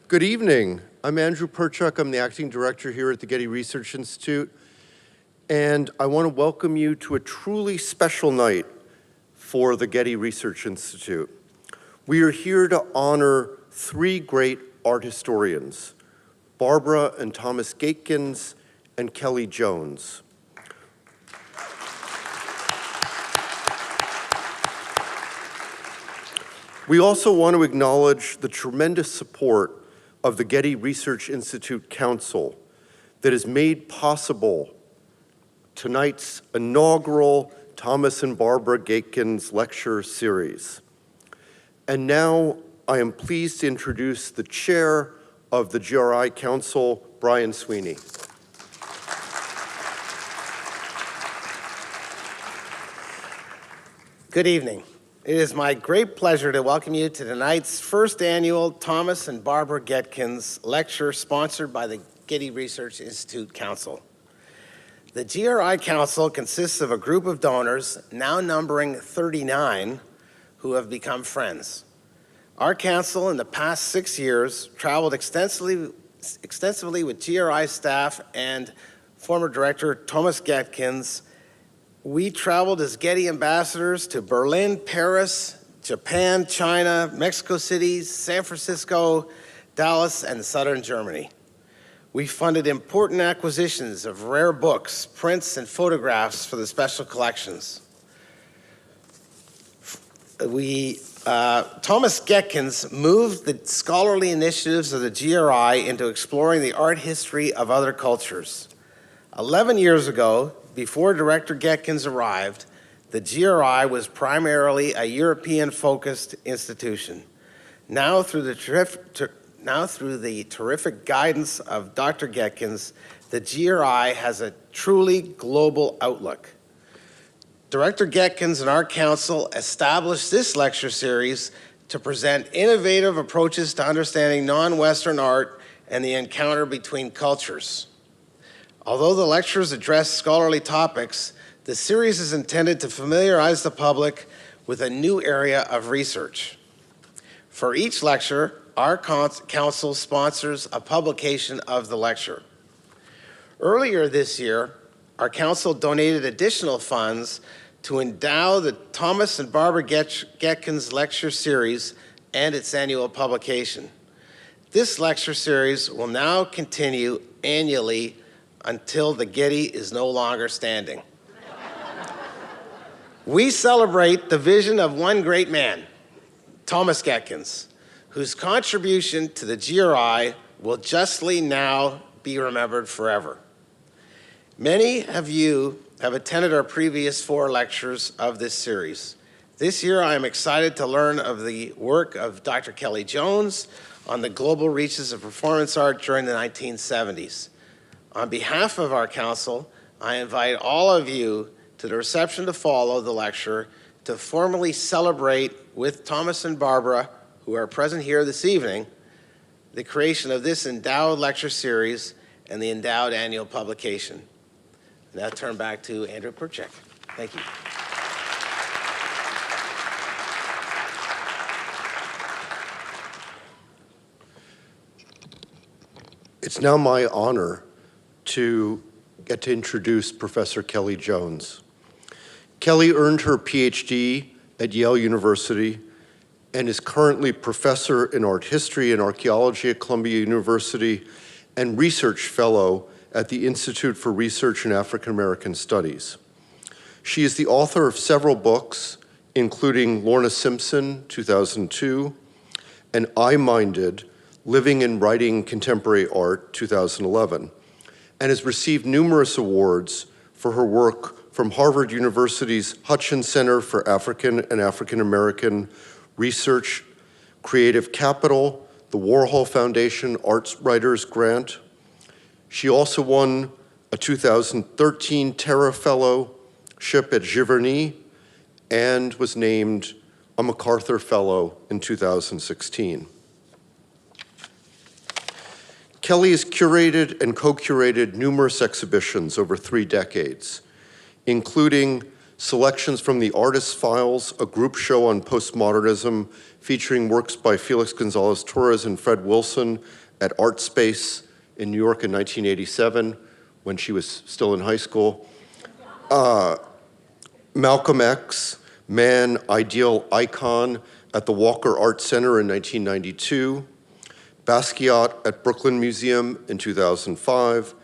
Good evening. I'm Andrew Perchuk. I'm the acting director here at the Getty Research Institute. And I want to welcome you to a truly special night for the Getty Research Institute. We are here to honor three great art historians, Barbara and Thomas Gaetkens and Kellie Jones. We also want to acknowledge the tremendous support of the Getty Research Institute Council that has made possible tonight's inaugural Thomas and Barbara Gaetkens lecture series. And now I am pleased to introduce the chair of the GRI Council, Brian Sweeney. Good evening. It is my great pleasure to welcome you to tonight's first annual Thomas and Barbara Gaetkens lecture sponsored by the Getty Research Institute Council. The GRI Council consists of a group of donors, now numbering 39, who have become friends. Our council in the past 6 years traveled extensively with GRI staff and former director Thomas Gaetkens. We traveled as Getty ambassadors to Berlin, Paris, Japan, China, Mexico City, San Francisco, Dallas, and southern Germany. We funded important acquisitions of rare books, prints, and photographs for the special collections. Thomas Gaetkens moved the scholarly initiatives of the GRI into exploring the art history of other cultures. 11 years ago, before Director Gaetkens arrived, the GRI was primarily a European-focused institution. Now, through the terrific guidance of Dr. Gaetkens, the GRI has a truly global outlook. Director Gaetkens and our council established this lecture series to present innovative approaches to understanding non-Western art and the encounter between cultures. Although the lectures address scholarly topics, the series is intended to familiarize the public with a new area of research. For each lecture, our council sponsors a publication of the lecture. Earlier this year, our council donated additional funds to endow the Thomas and Barbara Gaetkens lecture series and its annual publication. This lecture series will now continue annually until the Getty is no longer standing. We celebrate the vision of one great man, Thomas Gaetkens, whose contribution to the GRI will justly now be remembered forever. Many of you have attended our previous 4 lectures of this series. This year, I am excited to learn of the work of Dr. Kellie Jones on the global reaches of performance art during the 1970s. On behalf of our council, I invite all of you to the reception to follow the lecture to formally celebrate with Thomas and Barbara, who are present here this evening, the creation of this endowed lecture series and the endowed annual publication. And now turn back to Andrew Perchuk. Thank you. It's now my honor to get to introduce Professor Kellie Jones. Kellie earned her PhD at Yale University and is currently professor in art history and archaeology at Columbia University and research fellow at the Institute for Research in African American Studies. She is the author of several books, including Lorna Simpson, 2002, and I-Minded, Living and Writing Contemporary Art, 2011, and has received numerous awards for her work from Harvard University's Hutchins Center for African and African American Research, Creative Capital, the Warhol Foundation Arts Writers Grant. She also won a 2013 Terra Fellowship at Giverny and was named a MacArthur Fellow in 2016. Kellie has curated and co-curated numerous exhibitions over 3 decades, including selections from the Artist's Files, a group show on postmodernism featuring works by Felix Gonzalez Torres and Fred Wilson at Art Space in New York in 1987, when she was still in high school. Malcolm X, Man, Ideal, Icon at the Walker Art Center in 1992. Basquiat at Brooklyn Museum in 2005.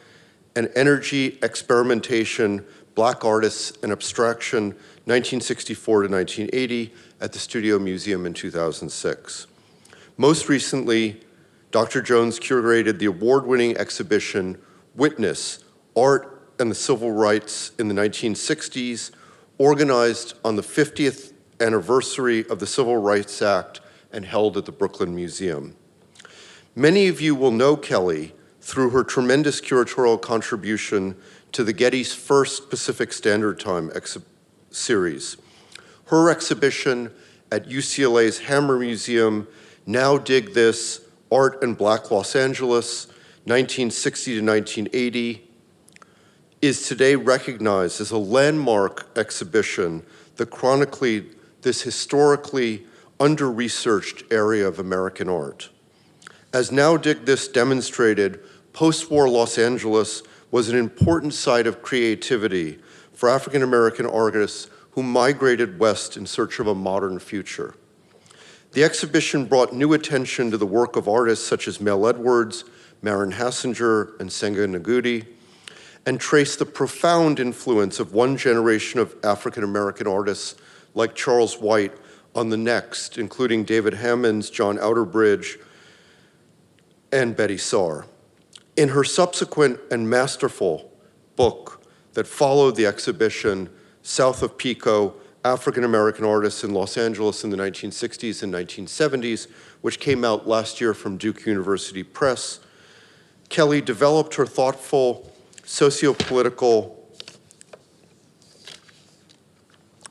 And Energy, Experimentation, Black Artists and Abstraction, 1964 to 1980 at the Studio Museum in 2006. Most recently, Dr. Jones curated the award-winning exhibition, Witness, Art and the Civil Rights in the 1960s, organized on the 50th anniversary of the Civil Rights Act and held at the Brooklyn Museum. Many of you will know Kellie through her tremendous curatorial contribution to the Getty's first Pacific Standard Time series. Her exhibition at UCLA's Hammer Museum, Now Dig This, Art and Black Los Angeles, 1960 to 1980, is today recognized as a landmark exhibition that chronicled this historically under-researched area of American art. As Now Dig This demonstrated, post-war Los Angeles was an important site of creativity for African-American artists who migrated west in search of a modern future. The exhibition brought new attention to the work of artists such as Mel Edwards, Marin Hassinger, and Senga Nengudi, and traced the profound influence of one generation of African-American artists like Charles White on the next, including David Hammons, John Outerbridge, and Betty Saar. In her subsequent and masterful book that followed the exhibition, South of Pico, African-American Artists in Los Angeles in the 1960s and 1970s, which came out last year from Duke University Press, Kellie developed her thoughtful sociopolitical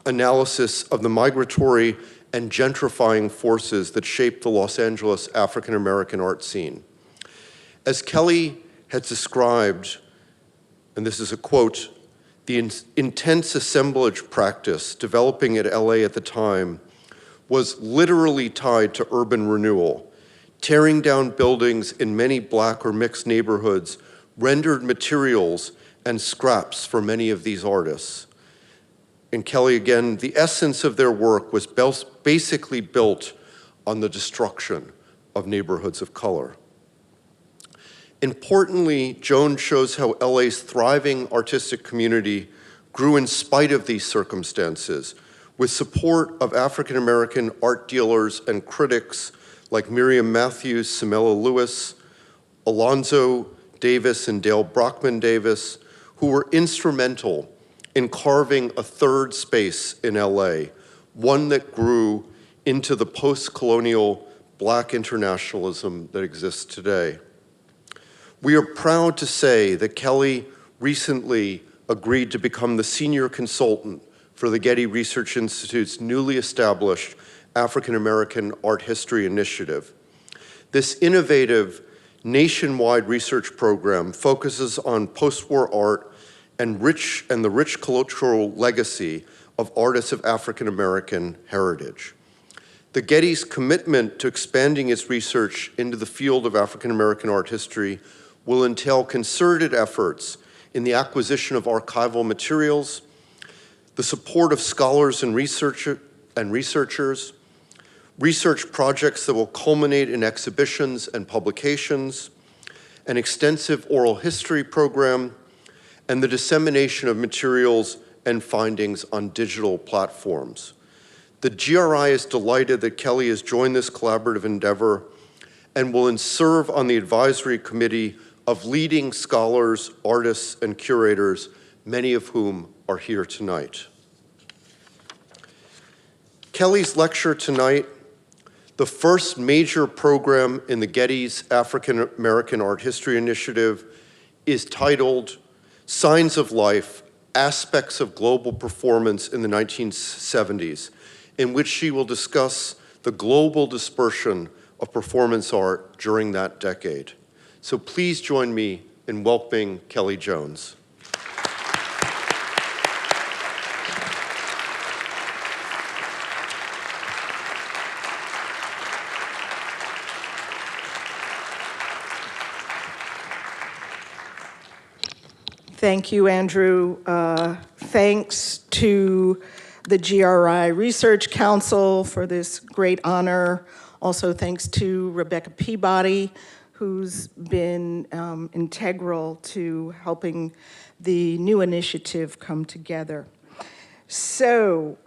analysis of the migratory and gentrifying forces that shaped the Los Angeles African-American art scene. As Kellie has described, and this is a quote, the intense assemblage practice developing at LA at the time was literally tied to urban renewal. Tearing down buildings in many Black or mixed neighborhoods rendered materials and scraps for many of these artists. And Kellie, again, the essence of their work was basically built on the destruction of neighborhoods of color. Importantly, Jones shows how LA's thriving artistic community grew in spite of these circumstances, with support of African-American art dealers and critics like Miriam Matthews, Samela Lewis, Alonzo Davis, and Dale Brockman Davis, who were instrumental in carving a third space in LA, one that grew into the post-colonial Black internationalism that exists today. We are proud to say that Kellie recently agreed to become the senior consultant for the Getty Research Institute's newly established African American Art History Initiative. This innovative nationwide research program focuses on post-war art and the rich cultural legacy of artists of African American heritage. The Getty's commitment to expanding its research into the field of African American art history will entail concerted efforts in the acquisition of archival materials, the support of scholars and researchers, research projects that will culminate in exhibitions and publications, an extensive oral history program, and the dissemination of materials and findings on digital platforms. The GRI is delighted that Kellie has joined this collaborative endeavor and will serve on the advisory committee of leading scholars, artists, and curators, many of whom are here tonight. Kellie's lecture tonight, the first major program in the Getty's African American Art History Initiative, is titled Signs of Life, Aspects of Global Performance in the 1970s, in which she will discuss the global dispersion of performance art during that decade. So please join me in welcoming Kellie Jones. Thank you, Andrew. Thanks to the GRI Research Council for this great honor. Also, thanks to Rebecca Peabody, who's been integral to helping the new initiative come together. So,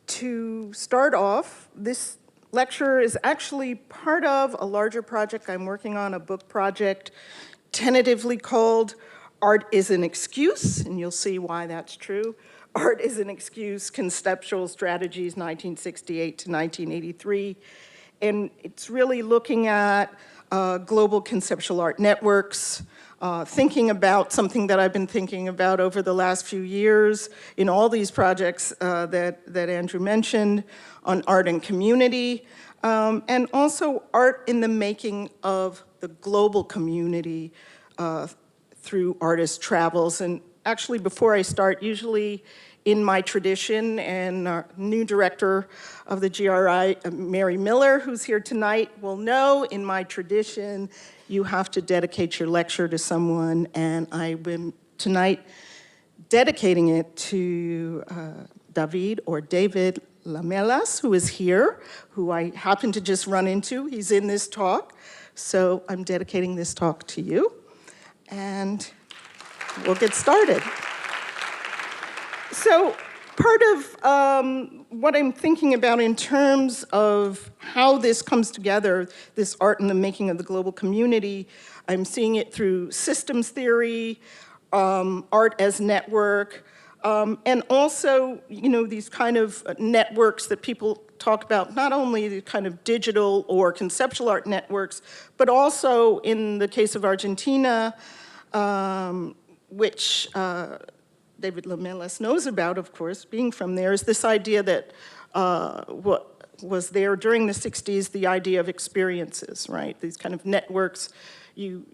to start off, this lecture is actually part of a larger project I'm working on, a book project tentatively called Art is an Excuse, and you'll see why that's true. Art is an Excuse, Conceptual Strategies, 1968 to 1983. And it's really looking at global conceptual art networks, thinking about something that I've been thinking about over the last few years in all these projects that Andrew mentioned on art and community, and also art in the making of the global community through artist travels. And actually, before I start, usually in my tradition, and our new director of the GRI, Mary Miller, who's here tonight, will know, in my tradition, you have to dedicate your lecture to someone, and I've been tonight dedicating it to David Lamelas, who is here, who I happen to just run into. He's in this talk, so I'm dedicating this talk to you, and we'll get started. So part of what I'm thinking about in terms of how this comes together, this art in the making of the global community, I'm seeing it through systems theory, art as network, and also, these kind of networks that people talk about, not only the kind of digital or conceptual art networks, but also in the case of Argentina, which David Lamelas knows about, of course, being from there, is this idea that what was there during the 60s, the idea of experiences, right? These kind of networks, you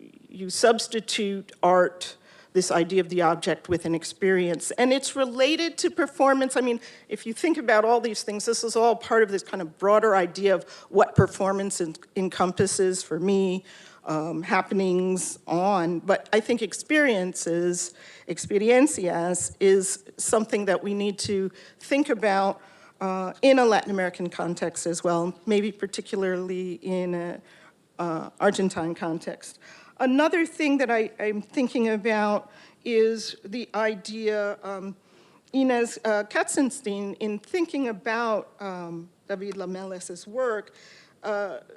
substitute art, this idea of the object, with an experience. And it's related to performance. I mean, if you think about all these things, this is all part of this kind of broader idea of what performance encompasses for me, happenings on, but I think experiencias, is something that we need to think about in a Latin American context as well, maybe particularly in an Argentine context. Another thing that I'm thinking about is the idea, Inez Katzenstein, in thinking about David Lamelas' work,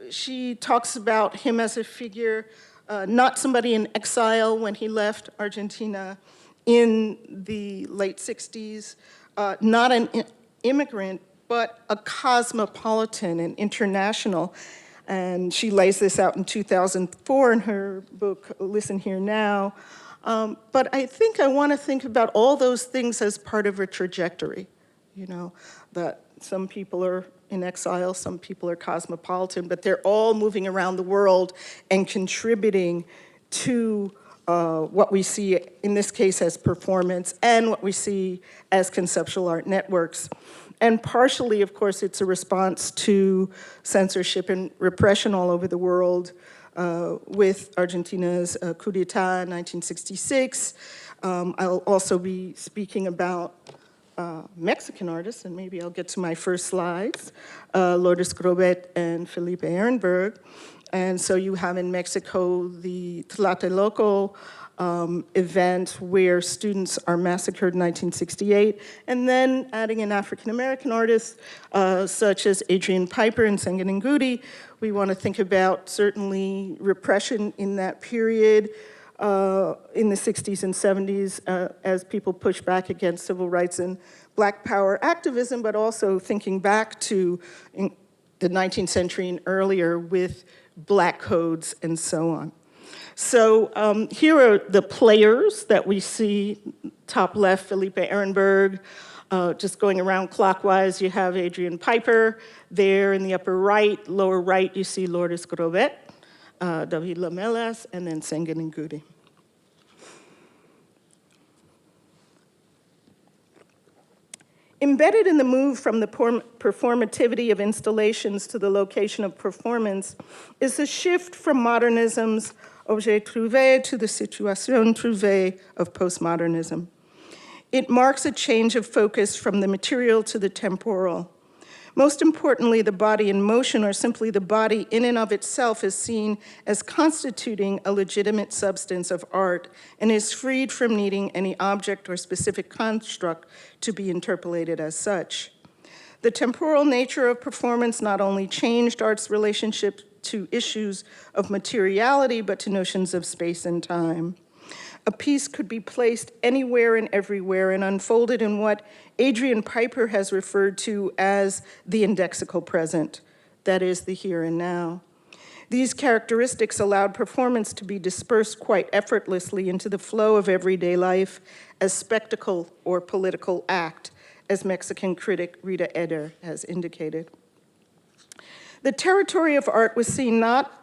she talks about him as a figure, not somebody in exile when he left Argentina in the late 60s, not an immigrant, but a cosmopolitan and international. And she lays this out in 2004 in her book, Listen Here Now. But I think I want to think about all those things as part of a trajectory, that some people are in exile, some people are cosmopolitan, but they're all moving around the world and contributing to what we see in this case as performance and what we see as conceptual art networks. And partially, of course, it's a response to censorship and repression all over the world with Argentina's coup d'etat in 1966. I'll also be speaking about Mexican artists, and maybe I'll get to my first slides, Lourdes Grobet and Felipe Ehrenberg. And so you have in Mexico the Tlatelolco event where students are massacred in 1968, and then adding in African-American artists such as Adrian Piper and Senga Nengudi. We want to think about certainly repression in that period, in the 60s and 70s as people push back against civil rights and Black power activism, but also thinking back to the 19th century and earlier with Black codes and so on. So here are the players that we see. Top left, Felipe Ehrenberg. Just going around clockwise, you have Adrian Piper. There in the upper right, lower right, you see Lourdes Grobet, David Lamelas, and then Senga Nengudi. Embedded in the move from the performativity of installations to the location of performance is a shift from modernism's objet trouvé to the situation trouvée of postmodernism. It marks a change of focus from the material to the temporal. Most importantly, the body in motion, or simply the body in and of itself, is seen as constituting a legitimate substance of art and is freed from needing any object or specific construct to be interpolated as such. The temporal nature of performance not only changed art's relationship to issues of materiality, but to notions of space and time. A piece could be placed anywhere and everywhere and unfolded in what Adrian Piper has referred to as the indexical present, that is, the here and now. These characteristics allowed performance to be dispersed quite effortlessly into the flow of everyday life as spectacle or political act, as Mexican critic Rita Eder has indicated. The territory of art was seen not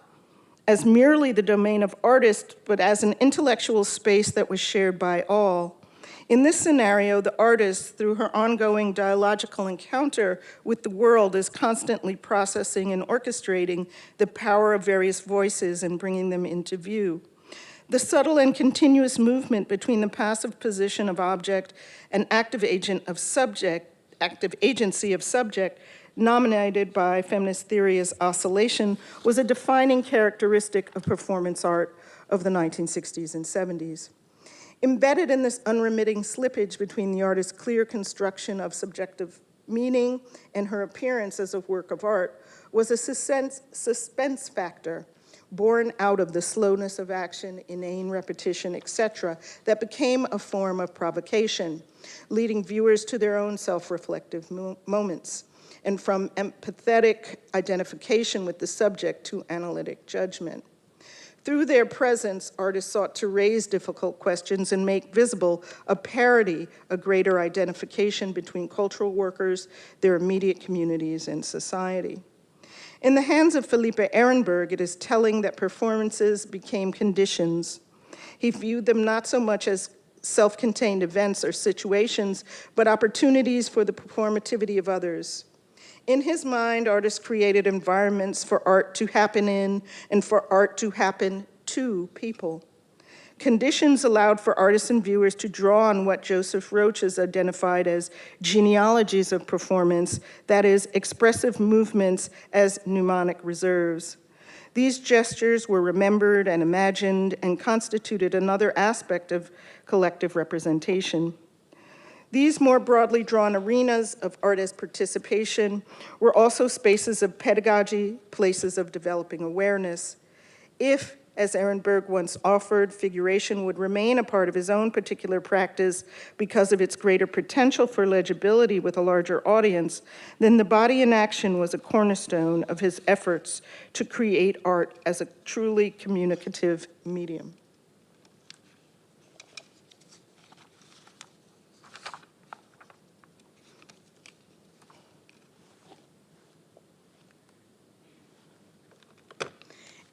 as merely the domain of artists, but as an intellectual space that was shared by all. In this scenario, the artist, through her ongoing dialogical encounter with the world, is constantly processing and orchestrating the power of various voices and bringing them into view. The subtle and continuous movement between the passive position of object and active agency of subject, nominated by feminist theory as oscillation, was a defining characteristic of performance art of the 1960s and 70s. Embedded in this unremitting slippage between the artist's clear construction of subjective meaning and her appearance as a work of art was a suspense factor born out of the slowness of action, inane repetition, etc., that became a form of provocation, leading viewers to their own self-reflective moments, and from empathetic identification with the subject to analytic judgment. Through their presence, artists sought to raise difficult questions and make visible a parity, a greater identification between cultural workers, their immediate communities, and society. In the hands of Felipe Ehrenberg, it is telling that performances became conditions. He viewed them not so much as self-contained events or situations, but opportunities for the performativity of others. In his mind, artists created environments for art to happen in and for art to happen to people. Conditions allowed for artists and viewers to draw on what Joseph Roach has identified as genealogies of performance, that is, expressive movements as mnemonic reserves. These gestures were remembered and imagined and constituted another aspect of collective representation. These more broadly drawn arenas of artist participation were also spaces of pedagogy, places of developing awareness. If, as Ehrenberg once offered, figuration would remain a part of his own particular practice because of its greater potential for legibility with a larger audience, then the body in action was a cornerstone of his efforts to create art as a truly communicative medium.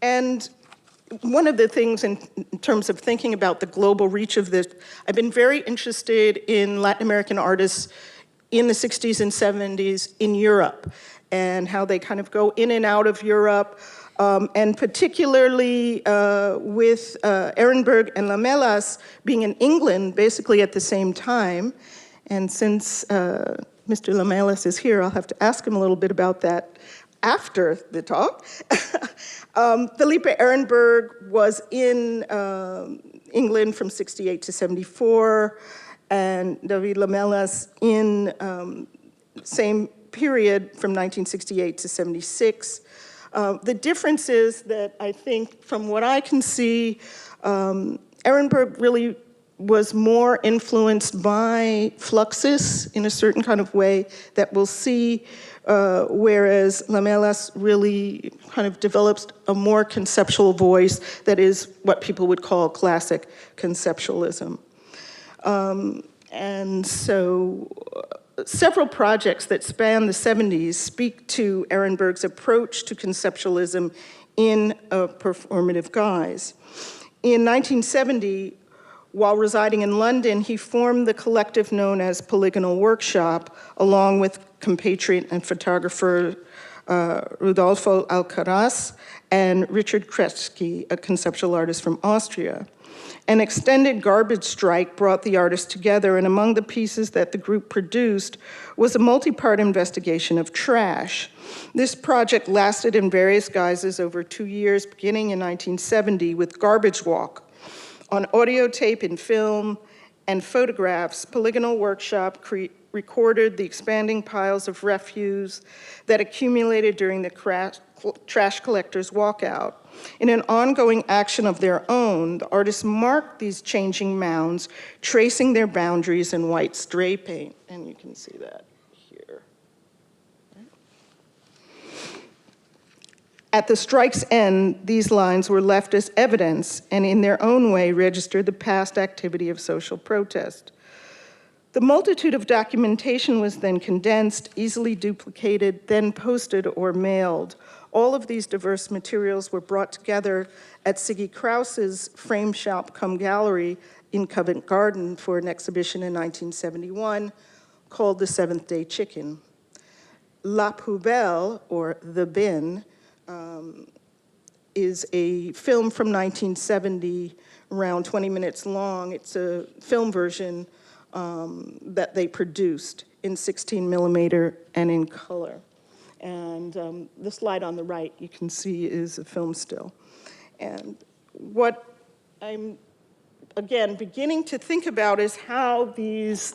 And one of the things in terms of thinking about the global reach of this, I've been very interested in Latin American artists in the 60s and 70s in Europe and how they kind of go in and out of Europe, and particularly with Ehrenberg and Lamelas being in England basically at the same time. And since Mr. Lamelas is here, I'll have to ask him a little bit about that after the talk. Felipe Ehrenberg was in England from 68 to 74, and David Lamelas in same period from 1968 to 76. The difference is that I think from what I can see, Ehrenberg really was more influenced by Fluxus in a certain kind of way that we'll see, whereas Lamelas really kind of develops a more conceptual voice that is what people would call classic conceptualism. And so several projects that span the 70s speak to Ehrenberg's approach to conceptualism in a performative guise. In 1970, while residing in London, he formed the collective known as Polygonal Workshop, along with compatriot and photographer Rudolfo Alcaraz, and Richard Kretschky, a conceptual artist from Austria. An extended garbage strike brought the artists together, and among the pieces that the group produced was a multi-part investigation of trash. This project lasted in various guises over 2 years, beginning in 1970 with Garbage Walk. On audio tape and film and photographs, Polygonal Workshop recorded the expanding piles of refuse that accumulated during the trash collectors' walkout. In an ongoing action of their own, the artists marked these changing mounds, tracing their boundaries in white spray paint, and you can see that here. At the strike's end, these lines were left as evidence and in their own way registered the past activity of social protest. The multitude of documentation was then condensed, easily duplicated, then posted or mailed. All of these diverse materials were brought together at Siggy Krause's Frame Shop Cum Gallery in Covent Garden for an exhibition in 1971 called The Seventh Day Chicken. La Poubelle, or The Bin, is a film from 1970, around 20 minutes long. It's a film version that they produced in 16 millimeter and in color. And the slide on the right, you can see, is a film still. And what I'm, again, beginning to think about is how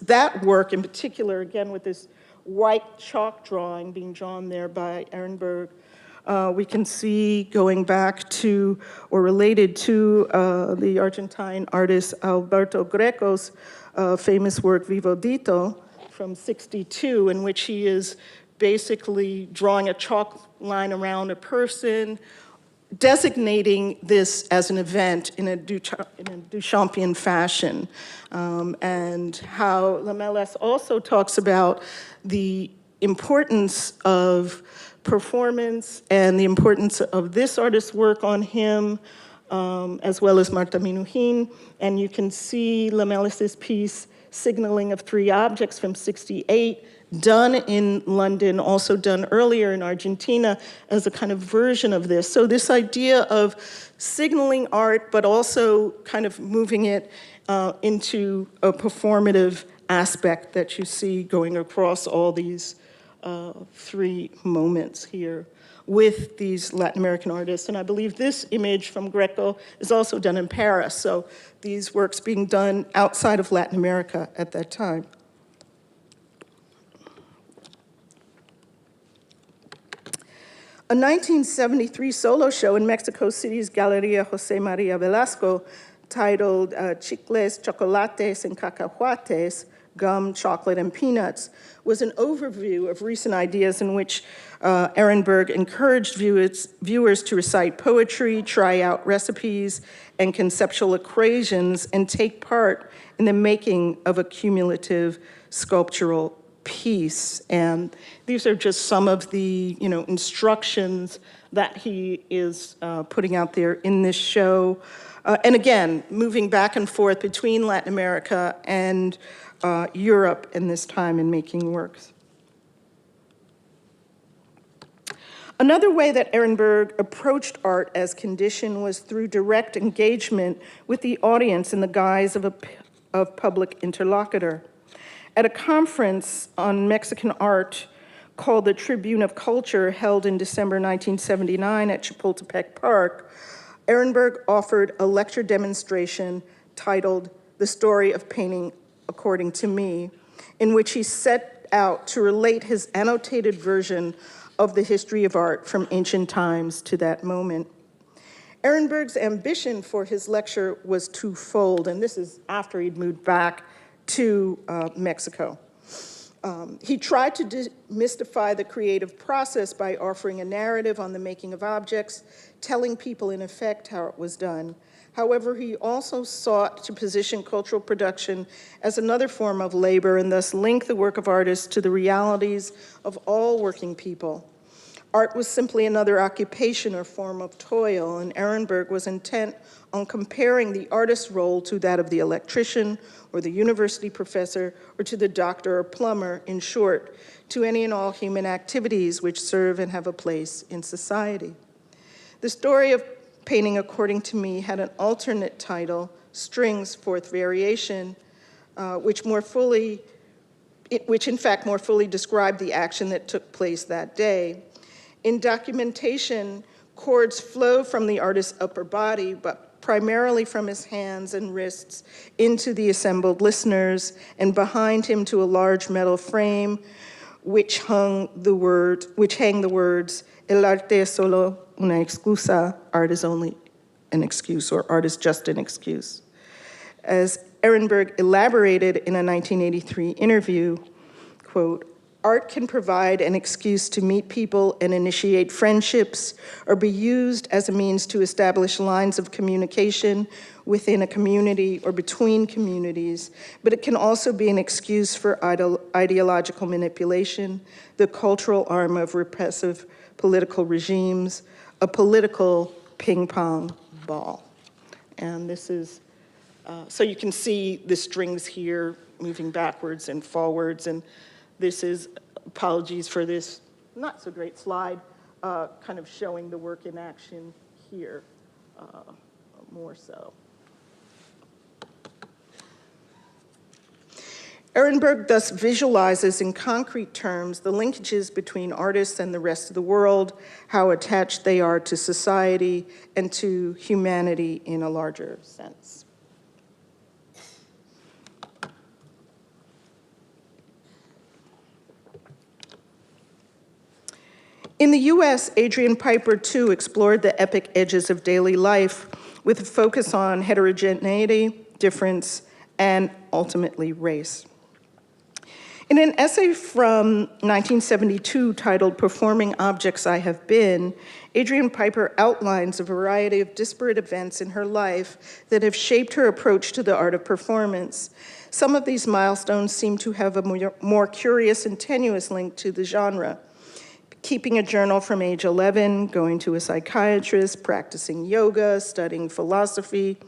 that work in particular, again, with this white chalk drawing being drawn there by Ehrenberg, we can see going back to, or related to, the Argentine artist Alberto Greco's famous work, Vivo Dito, from '62, in which he is basically drawing a chalk line around a person, designating this as an event in a Duchampian fashion, and how Lamelas also talks about the importance of performance and the importance of this artist's work on him, as well as Marta Minuhin. And you can see Lamelas' piece, Signaling of Three Objects from '68, done in London, also done earlier in Argentina as a kind of version of this. So this idea of signaling art, but also kind of moving it into a performative aspect that you see going across all these three moments here with these Latin American artists. And I believe this image from Greco is also done in Paris. So these works being done outside of Latin America at that time. A 1973 solo show in Mexico City's Galeria Jose Maria Velasco titled Chicles, Chocolates, and Cacahuates, Gum, Chocolate, and Peanuts, was an overview of recent ideas in which Ehrenberg encouraged viewers to recite poetry, try out recipes and conceptual equations, and take part in the making of a cumulative sculptural piece. And these are just some of the instructions that he is putting out there in this show. And again, moving back and forth between Latin America and Europe in this time in making works. Another way that Ehrenberg approached art as condition was through direct engagement with the audience in the guise of a public interlocutor. At a conference on Mexican art called the Tribune of Culture, held in December 1979 at Chapultepec Park, Ehrenberg offered a lecture demonstration titled The Story of Painting According to Me, in which he set out to relate his annotated version of the history of art from ancient times to that moment. Ehrenberg's ambition for his lecture was twofold, and this is after he'd moved back to Mexico. He tried to demystify the creative process by offering a narrative on the making of objects, telling people in effect how it was done. However, he also sought to position cultural production as another form of labor and thus link the work of artists to the realities of all working people. Art was simply another occupation or form of toil, and Ehrenberg was intent on comparing the artist's role to that of the electrician or the university professor or to the doctor or plumber, in short, to any and all human activities which serve and have a place in society. The story of painting, according to me, had an alternate title, Strings, Fourth Variation, which in fact more fully described the action that took place that day. In documentation, chords flow from the artist's upper body, but primarily from his hands and wrists into the assembled listeners, and behind him to a large metal frame which hang the words, El arte es solo una excusa, art is only an excuse, or art is just an excuse. As Ehrenberg elaborated in a 1983 interview, quote, art can provide an excuse to meet people and initiate friendships, or be used as a means to establish lines of communication within a community or between communities, but it can also be an excuse for ideological manipulation, the cultural arm of repressive political regimes, a political ping pong ball. And this is, so you can see the strings here moving backwards and forwards, and this is, apologies for this not so great slide, kind of showing the work in action here, more so. Ehrenberg thus visualizes in concrete terms the linkages between artists and the rest of the world, how attached they are to society and to humanity in a larger sense. In the US, Adrian Piper too explored the epic edges of daily life with a focus on heterogeneity, difference, and ultimately race. In an essay from 1972 titled Performing Objects I Have Been, Adrian Piper outlines a variety of disparate events in her life that have shaped her approach to the art of performance. Some of these milestones seem to have a more curious and tenuous link to the genre. Keeping a journal from age 11, going to a psychiatrist, practicing yoga, studying philosophy.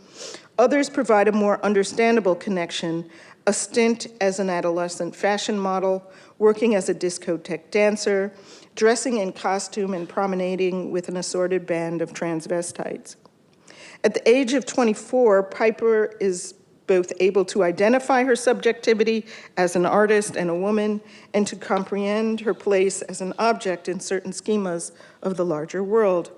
Others provide a more understandable connection, a stint as an adolescent fashion model, working as a discotheque dancer, dressing in costume and promenading with an assorted band of transvestites. At the age of 24, Piper is both able to identify her subjectivity as an artist and a woman, and to comprehend her place as an object in certain schemas of the larger world.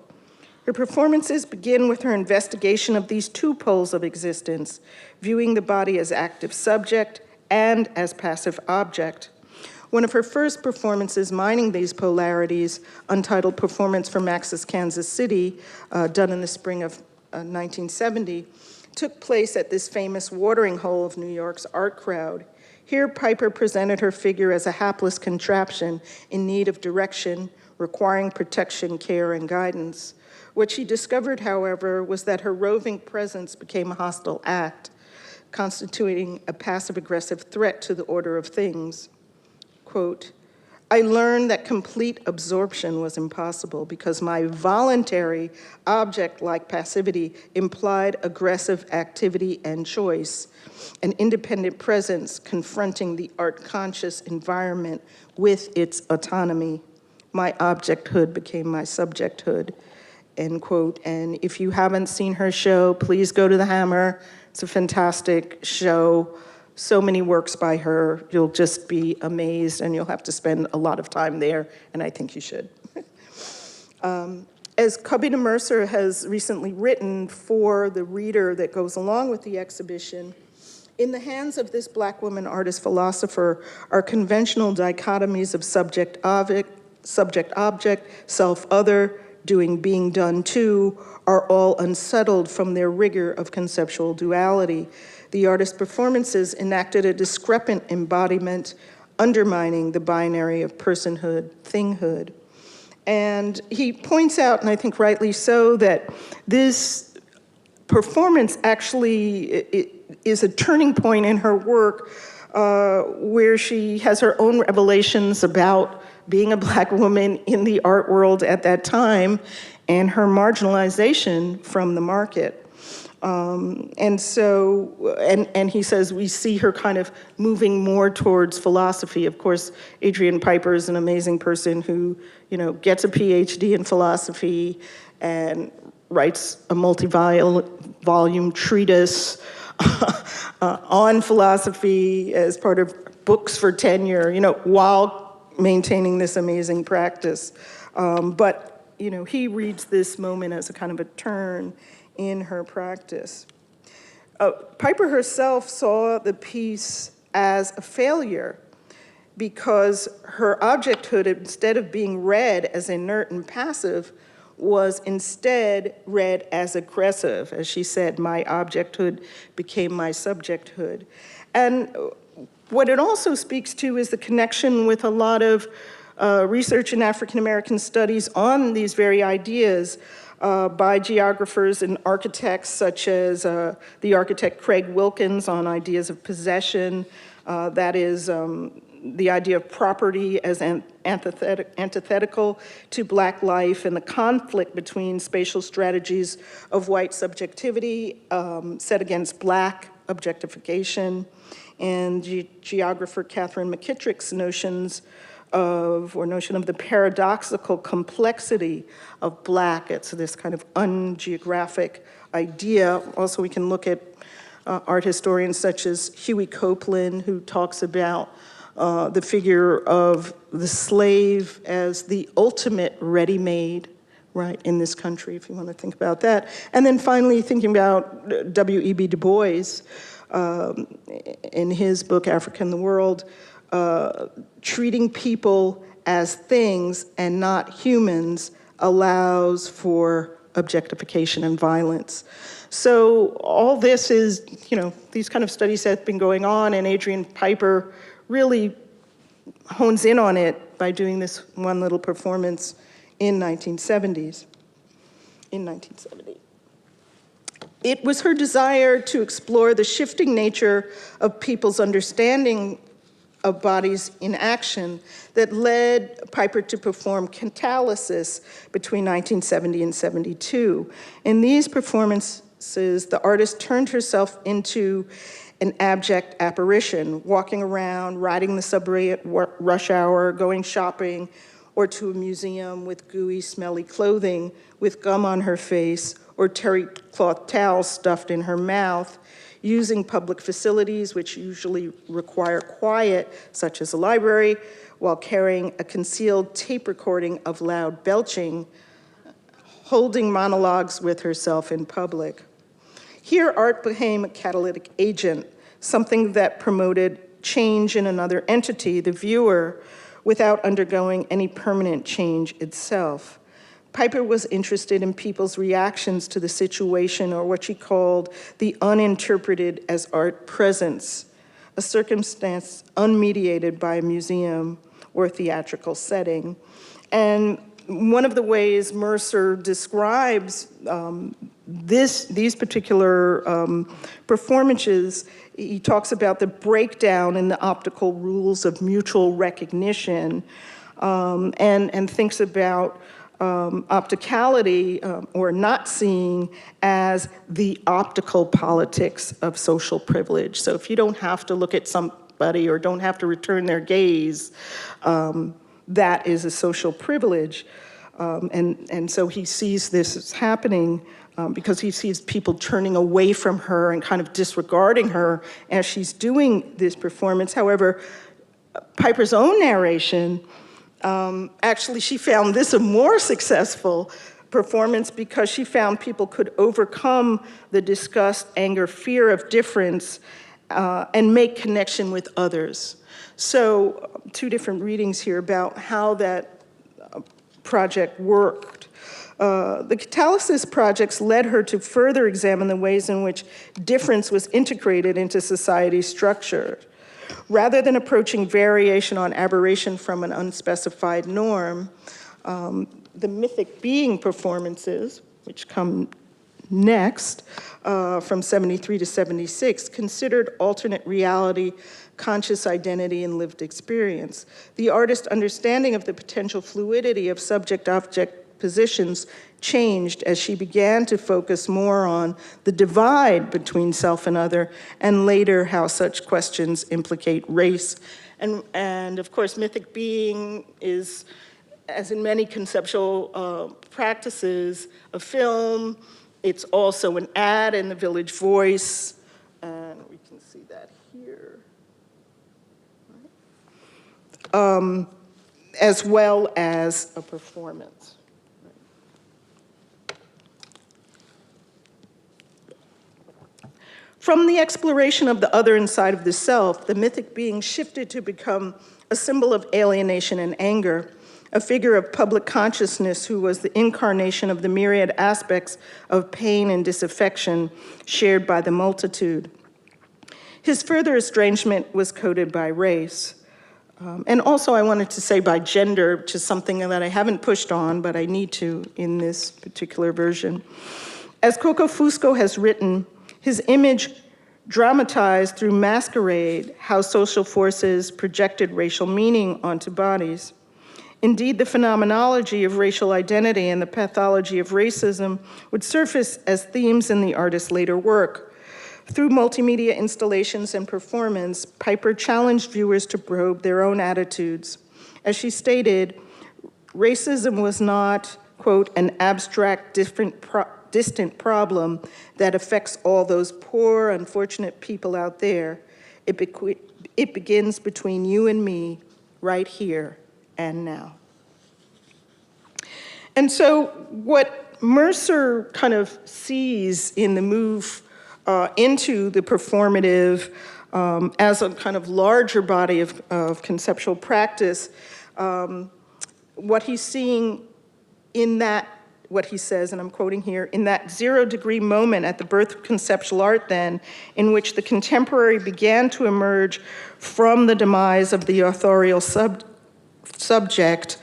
Her performances begin with her investigation of these two poles of existence, viewing the body as active subject and as passive object. One of her first performances mining these polarities, untitled Performance from Max's Kansas City, done in the spring of 1970, took place at this famous watering hole of New York's art crowd. Here, Piper presented her figure as a hapless contraption in need of direction, requiring protection, care, and guidance. What she discovered, however, was that her roving presence became a hostile act, constituting a passive-aggressive threat to the order of things. Quote, I learned that complete absorption was impossible because my voluntary object-like passivity implied aggressive activity and choice, an independent presence confronting the art-conscious environment with its autonomy. My objecthood became my subjecthood, end quote. And if you haven't seen her show, please go to the Hammer. It's a fantastic show. So many works by her, you'll just be amazed, and you'll have to spend a lot of time there, and I think you should. As Cubby Mercer has recently written for the reader that goes along with the exhibition, in the hands of this Black woman artist-philosopher are conventional dichotomies of subject-object, self-other, doing, being done to, are all unsettled from their rigor of conceptual duality. The artist's performances enacted a discrepant embodiment, undermining the binary of personhood, thinghood. And he points out, and I think rightly so, that this performance actually is a turning point in her work where she has her own revelations about being a Black woman in the art world at that time and her marginalization from the market. And he says we see her kind of moving more towards philosophy. Of course, Adrian Piper is an amazing person who, gets a PhD in philosophy and writes a multi-volume treatise on philosophy as part of Books for Tenure, while maintaining this amazing practice. But he reads this moment as a kind of a turn in her practice. Piper herself saw the piece as a failure because her objecthood, instead of being read as inert and passive, was instead read as aggressive. As she said, my objecthood became my subjecthood. And what it also speaks to is the connection with a lot of research in African American studies on these very ideas by geographers and architects such as the architect Craig Wilkins on ideas of possession, that is the idea of property as antithetical to Black life and the conflict between spatial strategies of white subjectivity set against Black objectification, and geographer Catherine McKittrick's notion of the paradoxical complexity of Black. It's this kind of ungeographic idea. Also, we can look at art historians such as Huey Copeland, who talks about the figure of the slave as the ultimate ready-made, right, in this country, if you want to think about that. And then finally, thinking about W.E.B. Du Bois, in his book, Africa and the World, treating people as things and not humans allows for objectification and violence. So all this is, these kind of studies have been going on, and Adrian Piper really hones in on it by doing this one little performance in 1970. It was her desire to explore the shifting nature of people's understanding of bodies in action that led Piper to perform Catalysis between 1970 and 72. In these performances, the artist turned herself into an abject apparition, walking around, riding the subway at rush hour, going shopping, or to a museum with gooey, smelly clothing, with gum on her face, or terry cloth towels stuffed in her mouth, using public facilities which usually require quiet, such as a library, while carrying a concealed tape recording of loud belching, holding monologues with herself in public. Here, art became a catalytic agent, something that promoted change in another entity, the viewer, without undergoing any permanent change itself. Piper was interested in people's reactions to the situation, or what she called the uninterpreted as art presence, a circumstance unmediated by a museum or theatrical setting. And one of the ways Mercer describes these particular performances, he talks about the breakdown in the optical rules of mutual recognition, and thinks about opticality, or not seeing, as the optical politics of social privilege. So if you don't have to look at somebody or don't have to return their gaze, that is a social privilege. And so he sees this as happening because he sees people turning away from her and kind of disregarding her as she's doing this performance. However, Piper's own narration, actually, she found this a more successful performance because she found people could overcome the disgust, anger, fear of difference, and make connection with others. So, two different readings here about how that project worked. The Catalysis projects led her to further examine the ways in which difference was integrated into society's structure. Rather than approaching variation on aberration from an unspecified norm, the Mythic Being performances, which come next, from 73 to 76, considered alternate reality, conscious identity, and lived experience. The artist's understanding of the potential fluidity of subject-object positions changed as she began to focus more on the divide between self and other, and later how such questions implicate race. And of course, Mythic Being is, as in many conceptual practices, a film. It's also an ad in the Village Voice, and we can see that here. As well as a performance. From the exploration of the other inside of the self, the mythic being shifted to become a symbol of alienation and anger, a figure of public consciousness who was the incarnation of the myriad aspects of pain and disaffection shared by the multitude. His further estrangement was coded by race. And also I wanted to say by gender, which is something that I haven't pushed on, but I need to in this particular version. As Coco Fusco has written, his image dramatized through masquerade how social forces projected racial meaning onto bodies. Indeed, the phenomenology of racial identity and the pathology of racism would surface as themes in the artist's later work. Through multimedia installations and performance, Piper challenged viewers to probe their own attitudes. As she stated, racism was not, quote, an abstract, distant problem that affects all those poor, unfortunate people out there. It begins between you and me, right here and now. And so what Mercer kind of sees in the move into the performative as a kind of larger body of conceptual practice, what he's seeing in that, what he says, and I'm quoting here, in that 0-degree moment at the birth of conceptual art then, in which the contemporary began to emerge from the demise of the authorial subject,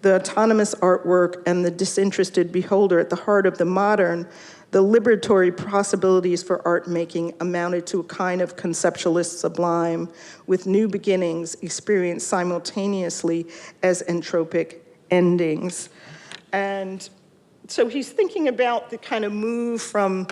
the autonomous artwork, and the disinterested beholder at the heart of the modern, the liberatory possibilities for art making amounted to a kind of conceptualist sublime with new beginnings experienced simultaneously as entropic endings. And so he's thinking about the kind of move from,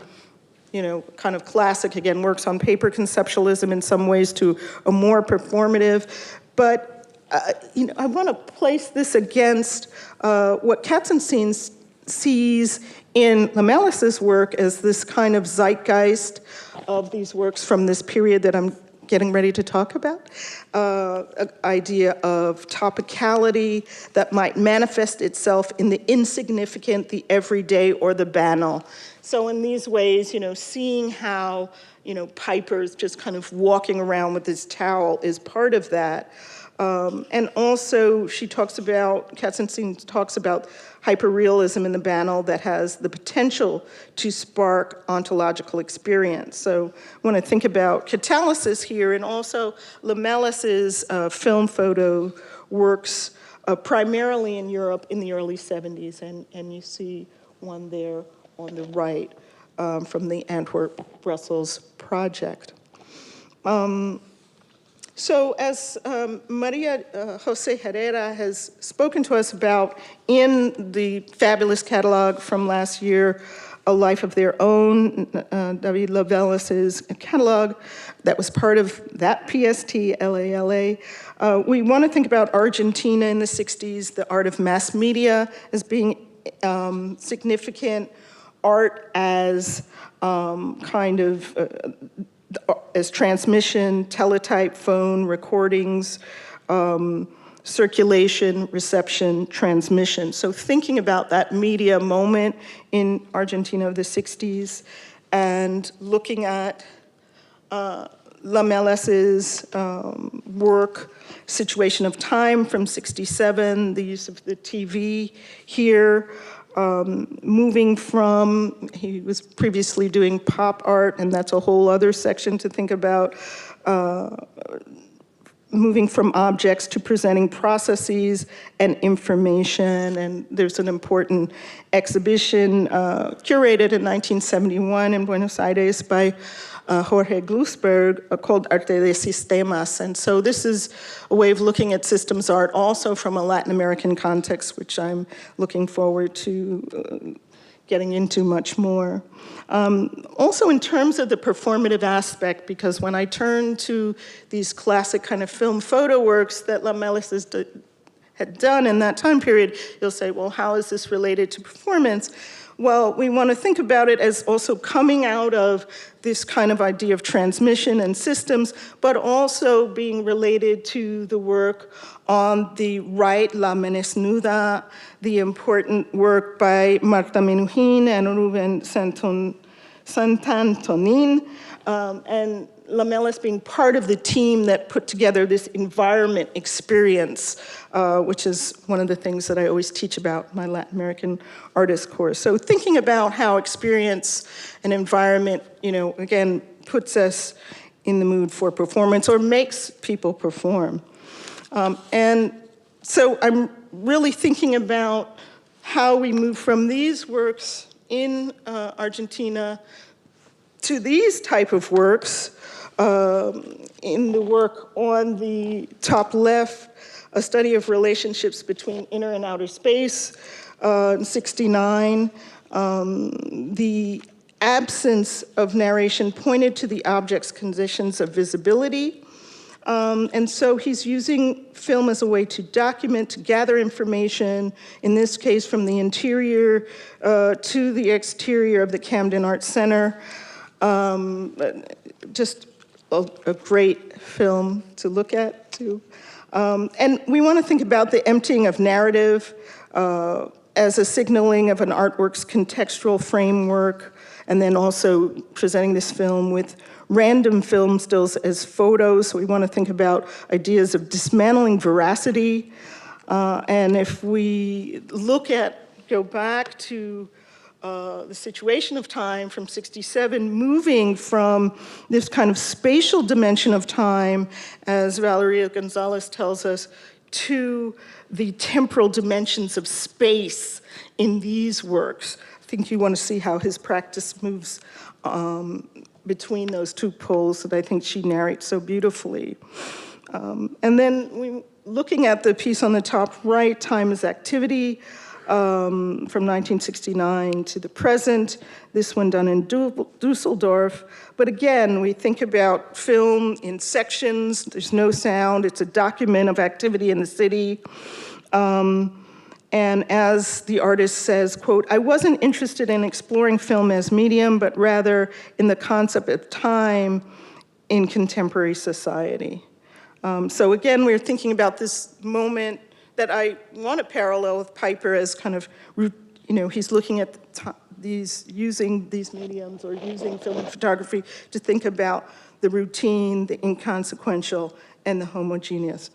kind of classic, again, works on paper conceptualism in some ways to a more performative. But, I want to place this against what Katzenstein sees in Lamelas' work as this kind of zeitgeist of these works from this period that I'm getting ready to talk about, idea of topicality that might manifest itself in the insignificant, the everyday, or the banal. So in these ways, seeing how, Piper's just kind of walking around with his towel is part of that. And also Katzenstein talks about hyperrealism in the banal that has the potential to spark ontological experience. So I want to think about catalysis here, and also Lamelas' film photo works primarily in Europe in the early 70s, and you see one there on the right from the Antwerp-Brussels project. So as Maria Jose Herrera has spoken to us about in the fabulous catalog from last year, A Life of Their Own, David Lamelas' catalog that was part of that PST, LALA. We want to think about Argentina in the 60s, the art of mass media as being significant, art as as transmission, teletype, phone, recordings, circulation, reception, transmission. So thinking about that media moment in Argentina of the 60s and looking at Lamelas' work, Situation of Time from 67, the use of the TV here, moving from, he was previously doing pop art, and that's a whole other section to think about, moving from objects to presenting processes and information. And there's an important exhibition curated in 1971 in Buenos Aires by Jorge Glusberg called Arte de Sistemas. And so this is a way of looking at systems art also from a Latin American context, which I'm looking forward to getting into much more. Also in terms of the performative aspect, because when I turn to these classic kind of film photo works that Lamelas had done in that time period, you'll say, well, how is this related to performance? Well, we want to think about it as also coming out of this kind of idea of transmission and systems, but also being related to the work on the right, La Menesnuda, the important work by Marta Minujín and Ruben Santantonin, and Lamelas being part of the team that put together this environment experience, which is one of the things that I always teach about in my Latin American artist course. So thinking about how experience and environment, again, puts us in the mood for performance or makes people perform. And so I'm really thinking about how we move from these works in Argentina to these type of works. In the work on the top left, a study of relationships between inner and outer space, in 69. The absence of narration pointed to the object's conditions of visibility. And so he's using film as a way to document, to gather information, in this case from the interior to the exterior of the Camden Art Center. Just a great film to look at, too. And we want to think about the emptying of narrative as a signaling of an artwork's contextual framework, and then also presenting this film with random film stills as photos. So we want to think about ideas of dismantling veracity. And if we go back to the situation of time from 67, moving from this kind of spatial dimension of time, as Valeria Gonzalez tells us, to the temporal dimensions of space in these works. I think you want to see how his practice moves between those two poles that I think she narrates so beautifully. And then looking at the piece on the top right, Time is Activity, from 1969 to the present, this one done in Dusseldorf. But again, we think about film in sections, there's no sound, it's a document of activity in the city. And as the artist says, quote, I wasn't interested in exploring film as medium, but rather in the concept of time in contemporary society. So again, we're thinking about this moment that I want to parallel with Piper as kind of, he's looking at using these mediums or using film and photography to think about the routine, the inconsequential, and the homogeneous.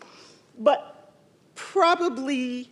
But probably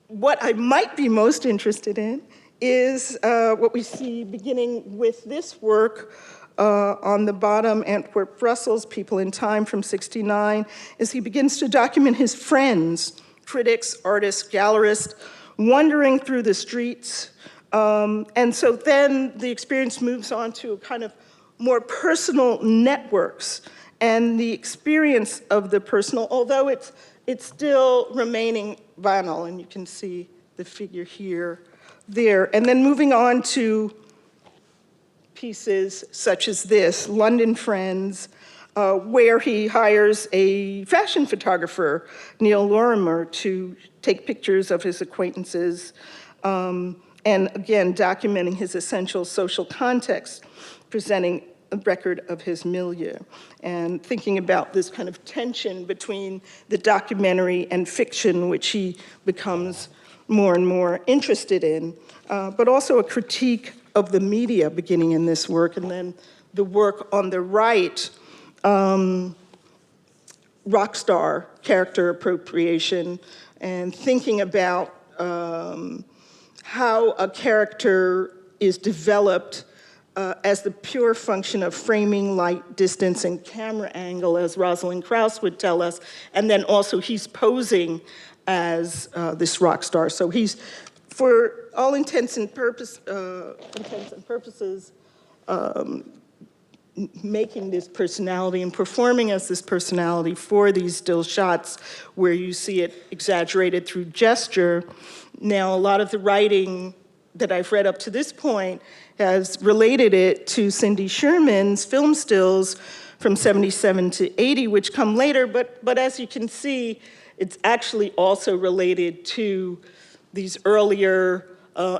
what I might be most interested in is what we see beginning with this work on the bottom, Antwerp, Brussels, People in Time from 69, as he begins to document his friends, critics, artists, gallerists, wandering through the streets. And so then the experience moves on to kind of more personal networks and the experience of the personal, although it's still remaining vinyl, and you can see the figure here, there. And then moving on to pieces such as this, London Friends, where he hires a fashion photographer, Neil Lorimer, to take pictures of his acquaintances, and again, documenting his essential social context, presenting a record of his milieu, and thinking about this kind of tension between the documentary and fiction, which he becomes more and more interested in, but also a critique of the media beginning in this work, and then the work on the right, rock star character appropriation, and thinking about how a character is developed as the pure function of framing, light, distance, and camera angle, as Rosalind Krauss would tell us. And then also he's posing as this rock star. So he's, for all intents and purposes, making this personality and performing as this personality for these still shots where you see it exaggerated through gesture. Now, a lot of the writing that I've read up to this point has related it to Cindy Sherman's film stills from 77 to 80, which come later, but as you can see, it's actually also related to these earlier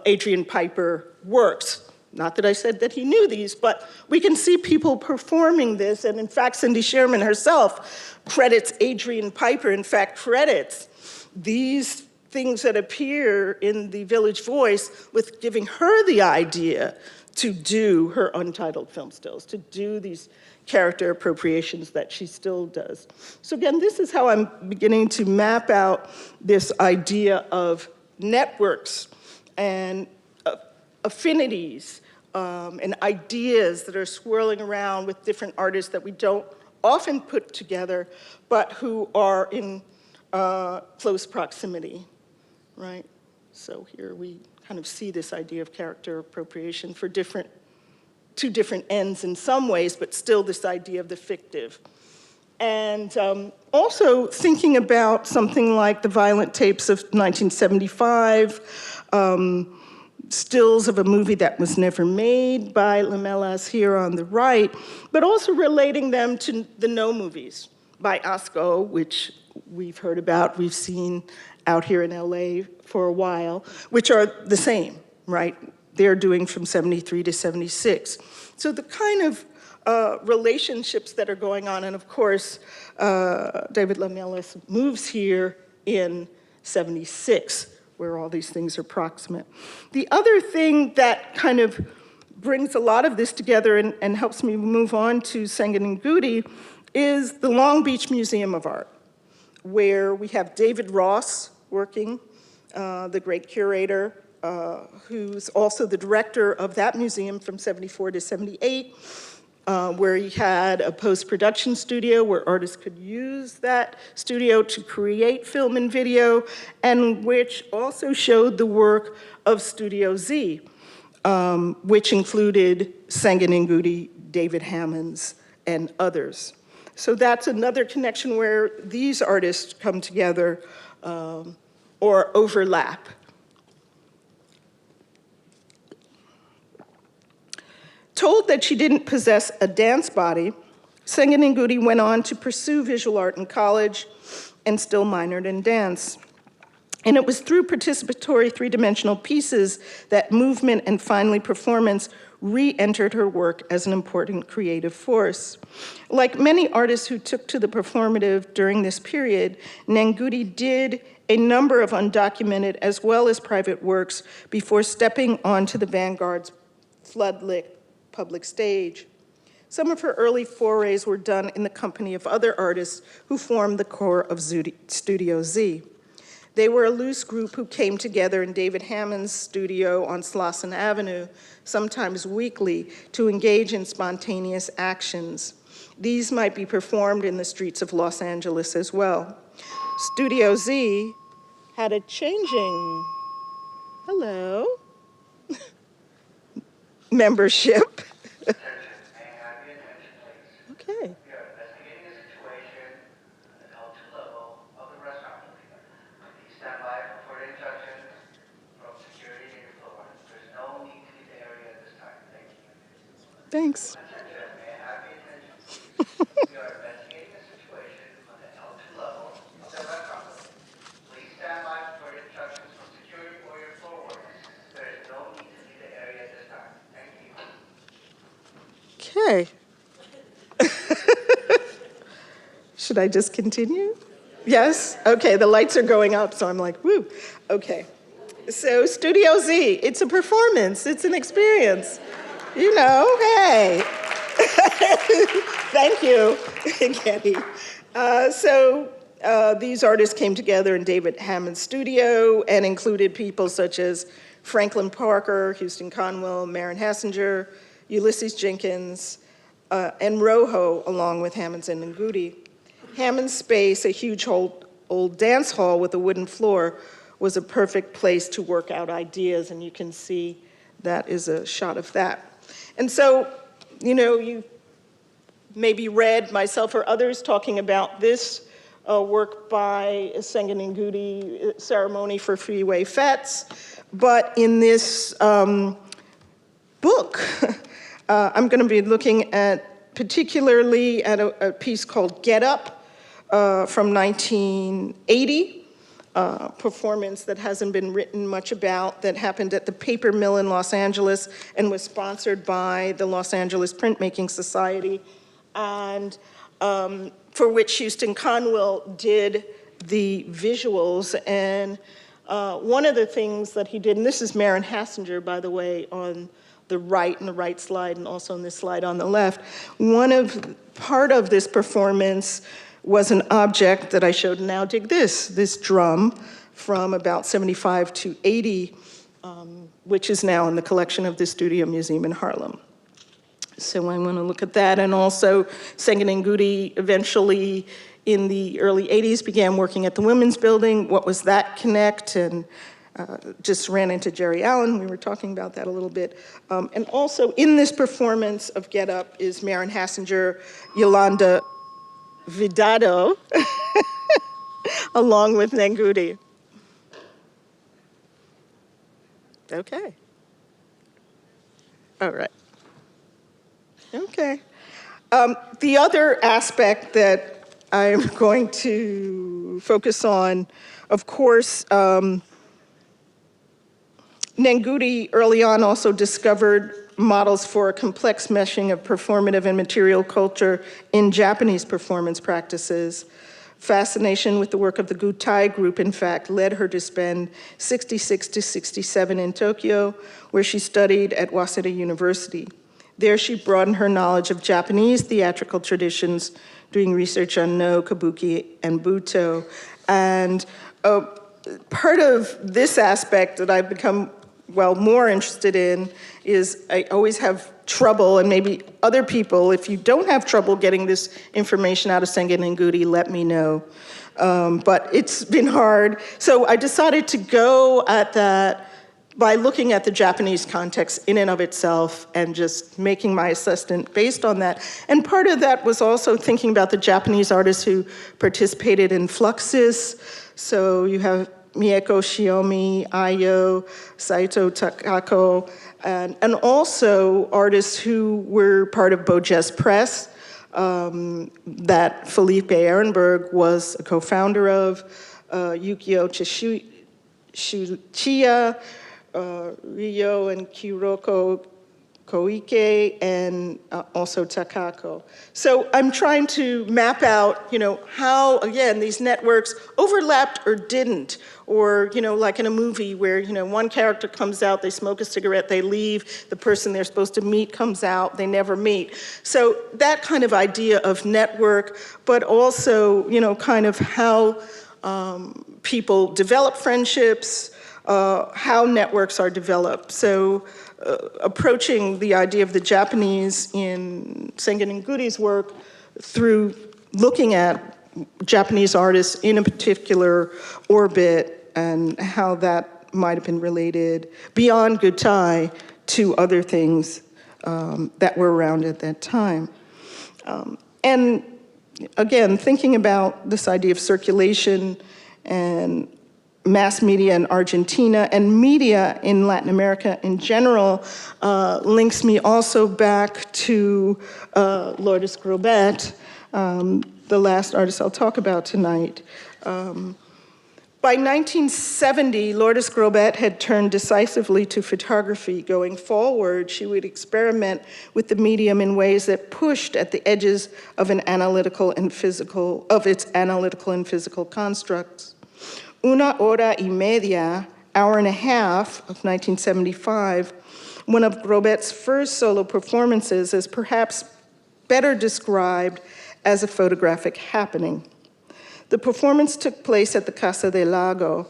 Adrian Piper works. Not that I said that he knew these, but we can see people performing this, and in fact, Cindy Sherman herself credits Adrian Piper, in fact, credits these things that appear in the Village Voice with giving her the idea to do her untitled film stills, to do these character appropriations that she still does. So again, this is how I'm beginning to map out this idea of networks and affinities and ideas that are swirling around with different artists that we don't often put together, but who are in close proximity, right? So here we kind of see this idea of character appropriation for two different ends in some ways, but still this idea of the fictive. And also thinking about something like the violent tapes of 1975, stills of a movie that was never made by Lamelas here on the right, but also relating them to the No movies by Osco, which we've heard about, we've seen out here in LA for a while, which are the same, right? They're doing from 73 to 76. So the kind of relationships that are going on, and of course, David Lamelas moves here in 76, where all these things are proximate. The other thing that kind of brings a lot of this together and helps me move on to Senga Nengudi is the Long Beach Museum of Art, where we have David Ross working, the great curator, who's also the director of that museum from 74 to 78, where he had a post-production studio where artists could use that studio to create film and video, and which also showed the work of Studio Z, which included Senga Nengudi, David Hammonds, and others. So that's another connection where these artists come together or overlap. Told that she didn't possess a dance body, Senga Nengudi went on to pursue visual art in college and still minored in dance. And it was through participatory three-dimensional pieces that movement and finally performance re-entered her work as an important creative force. Like many artists who took to the performative during this period, Nengudi did a number of undocumented as well as private works before stepping onto the vanguard's floodlit public stage. Some of her early forays were done in the company of other artists who formed the core of Studio Z. They were a loose group who came together in David Hammond's studio on Slauson Avenue, sometimes weekly, to engage in spontaneous actions. These might be performed in the streets of Los Angeles as well. Studio Z had a changing, hello, membership. Okay. Thanks. Okay. Should I just continue? Yes? Okay, the lights are going up, so I'm like, woo. Okay. So Studio Z, it's a performance, it's an experience. You know, hey. Thank you, Getty. These artists came together in David Hammond's studio and included people such as Franklin Parker, Houston Conwell, Maren Hassinger, Ulysses Jenkins, and Rojo, along with Hammond's and Nengudi. Hammond's space, a huge old dance hall with a wooden floor, was a perfect place to work out ideas, and you can see that is a shot of that. And so, you maybe read myself or others talking about this work by Senga Nengudi, Ceremony for Freeway Fetes, but in this book, I'm going to be looking at particularly at a piece called Get Up from 1980, performance that hasn't been written much about, that happened at the Paper Mill in Los Angeles and was sponsored by the Los Angeles Printmaking Society, and for which Houston Conwell did the visuals. And one of the things that he did, and this is Maren Hassinger, by the way, on the right, in the right slide, and also in this slide on the left. Part of this performance was an object that I showed. Now dig this drum from about 75 to 80, which is now in the collection of the Studio Museum in Harlem. So I want to look at that. And also, Senga Nengudi eventually, in the early 80s, began working at the Women's Building. What was that connect? And just ran into Jerry Allen. We were talking about that a little bit. And also, in this performance of Get Up is Maren Hassinger, Yolanda Vidado, along with Nengudi. Okay. All right. Okay. The other aspect that I'm going to focus on, of course, Nengudi early on also discovered models for a complex meshing of performative and material culture in Japanese performance practices. Fascination with the work of the Gutai group, in fact, led her to spend 66 to 67 in Tokyo, where she studied at Waseda University. There she broadened her knowledge of Japanese theatrical traditions, doing research on No, Kabuki, and Buto. And part of this aspect that I've become more interested in is I always have trouble, and maybe other people, if you don't have trouble getting this information out of Senga Nengudi, let me know. But it's been hard. So I decided to go at that by looking at the Japanese context in and of itself and just making my assessment based on that. And part of that was also thinking about the Japanese artists who participated in Fluxus. So you have Mieko Shiomi, Ayo, Saito Takako, and also artists who were part of Bojes Press, that Felipe Ehrenberg was a co-founder of, Yukio Tsuchiya, Ryo and Kiroko Koike, and also Takako. So I'm trying to map out, how, again, these networks overlapped or didn't, or, like in a movie where, one character comes out, they smoke a cigarette, they leave, the person they're supposed to meet comes out, they never meet. So that kind of idea of network, but also, kind of how people develop friendships, how networks are developed. So approaching the idea of the Japanese in Senga Nengudi's work through looking at Japanese artists in a particular orbit and how that might have been related beyond Gutai to other things that were around at that time. And again, thinking about this idea of circulation and mass media in Argentina and media in Latin America in general links me also back to Lourdes Grobet, the last artist I'll talk about tonight. By 1970, Lourdes Grobet had turned decisively to photography. Going forward, she would experiment with the medium in ways that pushed at the edges of its analytical and physical constructs. Una hora y media, hour and a half of 1975, one of Grobet's first solo performances, is perhaps better described as a photographic happening. The performance took place at the Casa del Lago,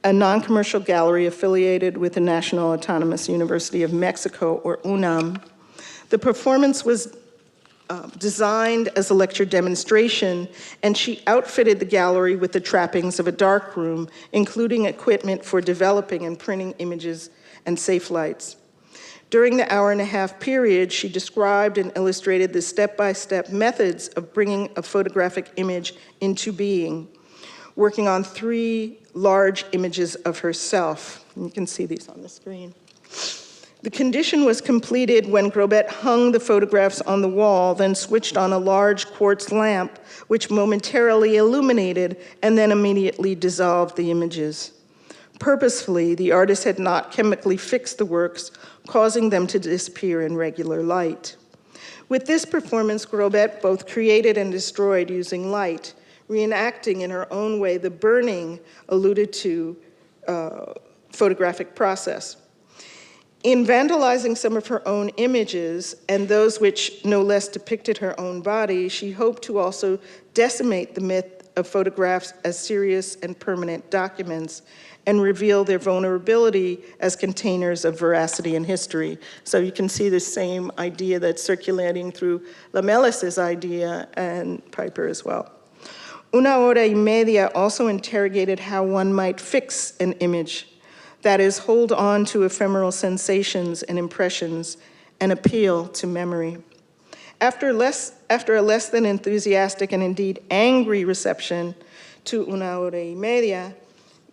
a non-commercial gallery affiliated with the National Autonomous University of Mexico, or UNAM. The performance was designed as a lecture demonstration, and she outfitted the gallery with the trappings of a darkroom, including equipment for developing and printing images and safe lights. During the hour-and-a-half period, she described and illustrated the step-by-step methods of bringing a photographic image into being, working on 3 large images of herself. You can see these on the screen. The condition was completed when Grobet hung the photographs on the wall, then switched on a large quartz lamp, which momentarily illuminated and then immediately dissolved the images. Purposefully, the artist had not chemically fixed the works, causing them to disappear in regular light. With this performance, Grobet both created and destroyed using light, reenacting in her own way the burning alluded to photographic process. In vandalizing some of her own images, and those which no less depicted her own body, she hoped to also decimate the myth of photographs as serious and permanent documents and reveal their vulnerability as containers of veracity and history. So you can see the same idea that's circulating through Lamelas' idea and Piper as well. Una hora y media also interrogated how one might fix an image, that is, hold on to ephemeral sensations and impressions and appeal to memory. After a less than enthusiastic and indeed angry reception to Una hora y media,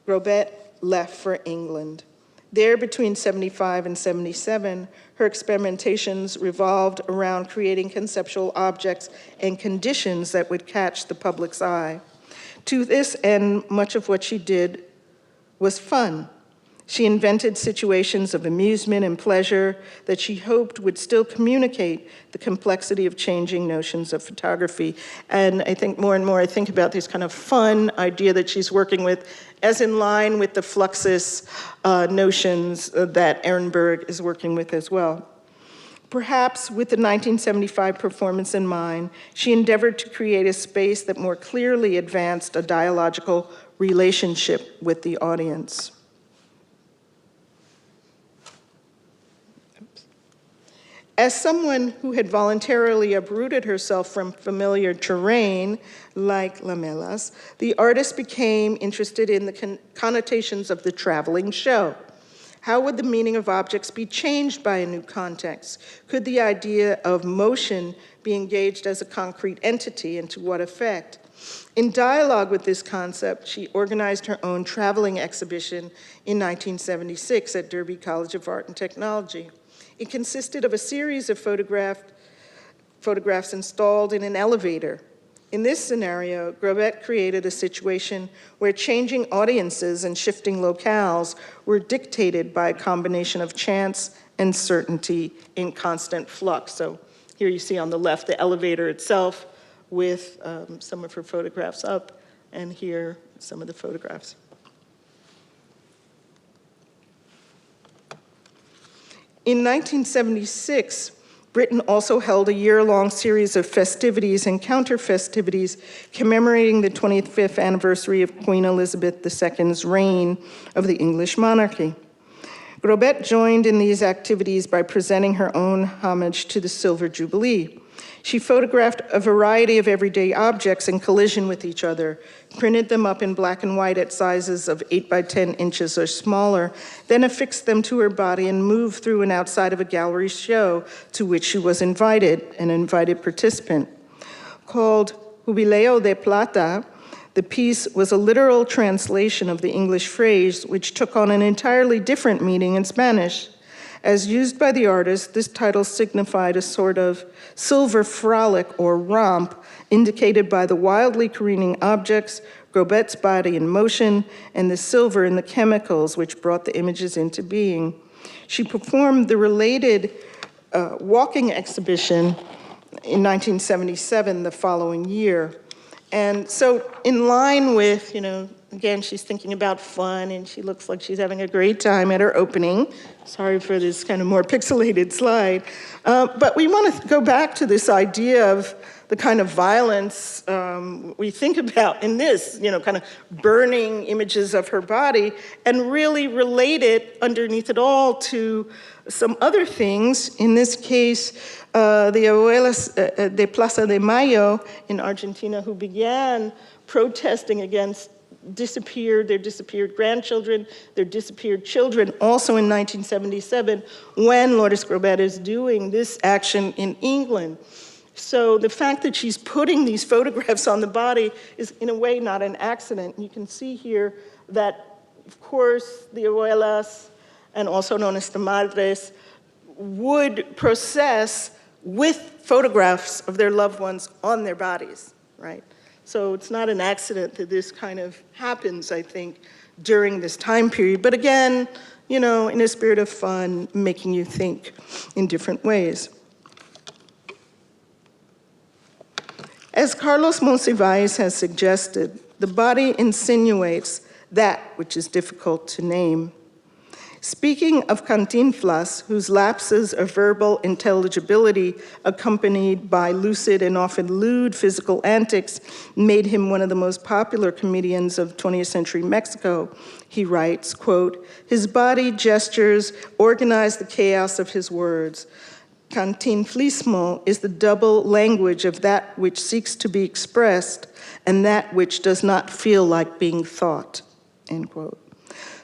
Grobet left for England. There, between 75 and 77, her experimentations revolved around creating conceptual objects and conditions that would catch the public's eye. To this end, much of what she did was fun. She invented situations of amusement and pleasure that she hoped would still communicate the complexity of changing notions of photography. And I think more and more I think about this kind of fun idea that she's working with as in line with the fluxus notions that Ehrenberg is working with as well. Perhaps with the 1975 performance in mind, she endeavored to create a space that more clearly advanced a dialogical relationship with the audience. As someone who had voluntarily uprooted herself from familiar terrain, like Lamelas, the artist became interested in the connotations of the traveling show. How would the meaning of objects be changed by a new context? Could the idea of motion be engaged as a concrete entity, and to what effect? In dialogue with this concept, she organized her own traveling exhibition in 1976 at Derby College of Art and Technology. It consisted of a series of photographs installed in an elevator. In this scenario, Grobet created a situation where changing audiences and shifting locales were dictated by a combination of chance and certainty in constant flux. So here you see on the left the elevator itself with some of her photographs up, and here some of the photographs. In 1976, Britain also held a year-long series of festivities and counter-festivities commemorating the 25th anniversary of Queen Elizabeth II's reign of the English monarchy. Grobet joined in these activities by presenting her own homage to the Silver Jubilee. She photographed a variety of everyday objects in collision with each other, printed them up in black and white at sizes of 8 by 10 inches or smaller, then affixed them to her body and moved through and outside of a gallery show to which she was invited, an invited participant. Called Jubileo de Plata, the piece was a literal translation of the English phrase, which took on an entirely different meaning in Spanish. As used by the artist, this title signified a sort of silver frolic or romp indicated by the wildly careening objects, Grobet's body in motion, and the silver in the chemicals which brought the images into being. She performed the related walking exhibition in 1977, the following year. And so in line with, Again, she's thinking about fun, and she looks like she's having a great time at her opening. Sorry for this kind of more pixelated slide. But we want to go back to this idea of the kind of violence we think about in this, kind of burning images of her body, and really relate it underneath it all to some other things. In this case, the abuelas de Plaza de Mayo in Argentina, who began protesting against their disappeared grandchildren, their disappeared children, also in 1977, when Lourdes Grobet is doing this action in England. So the fact that she's putting these photographs on the body is, in a way, not an accident. You can see here that, of course, the abuelas, and also known as the madres, would process with photographs of their loved ones on their bodies, right? So it's not an accident that this kind of happens, I think, during this time period. But again, in a spirit of fun, making you think in different ways. As Carlos Monsiváis has suggested, the body insinuates that which is difficult to name. Speaking of Cantinflas, whose lapses of verbal intelligibility, accompanied by lucid and often lewd physical antics, made him one of the most popular comedians of 20th century Mexico, he writes, quote, "His body gestures organize the chaos of his words. Cantinflismo is the double language of that which seeks to be expressed and that which does not feel like being thought," end quote.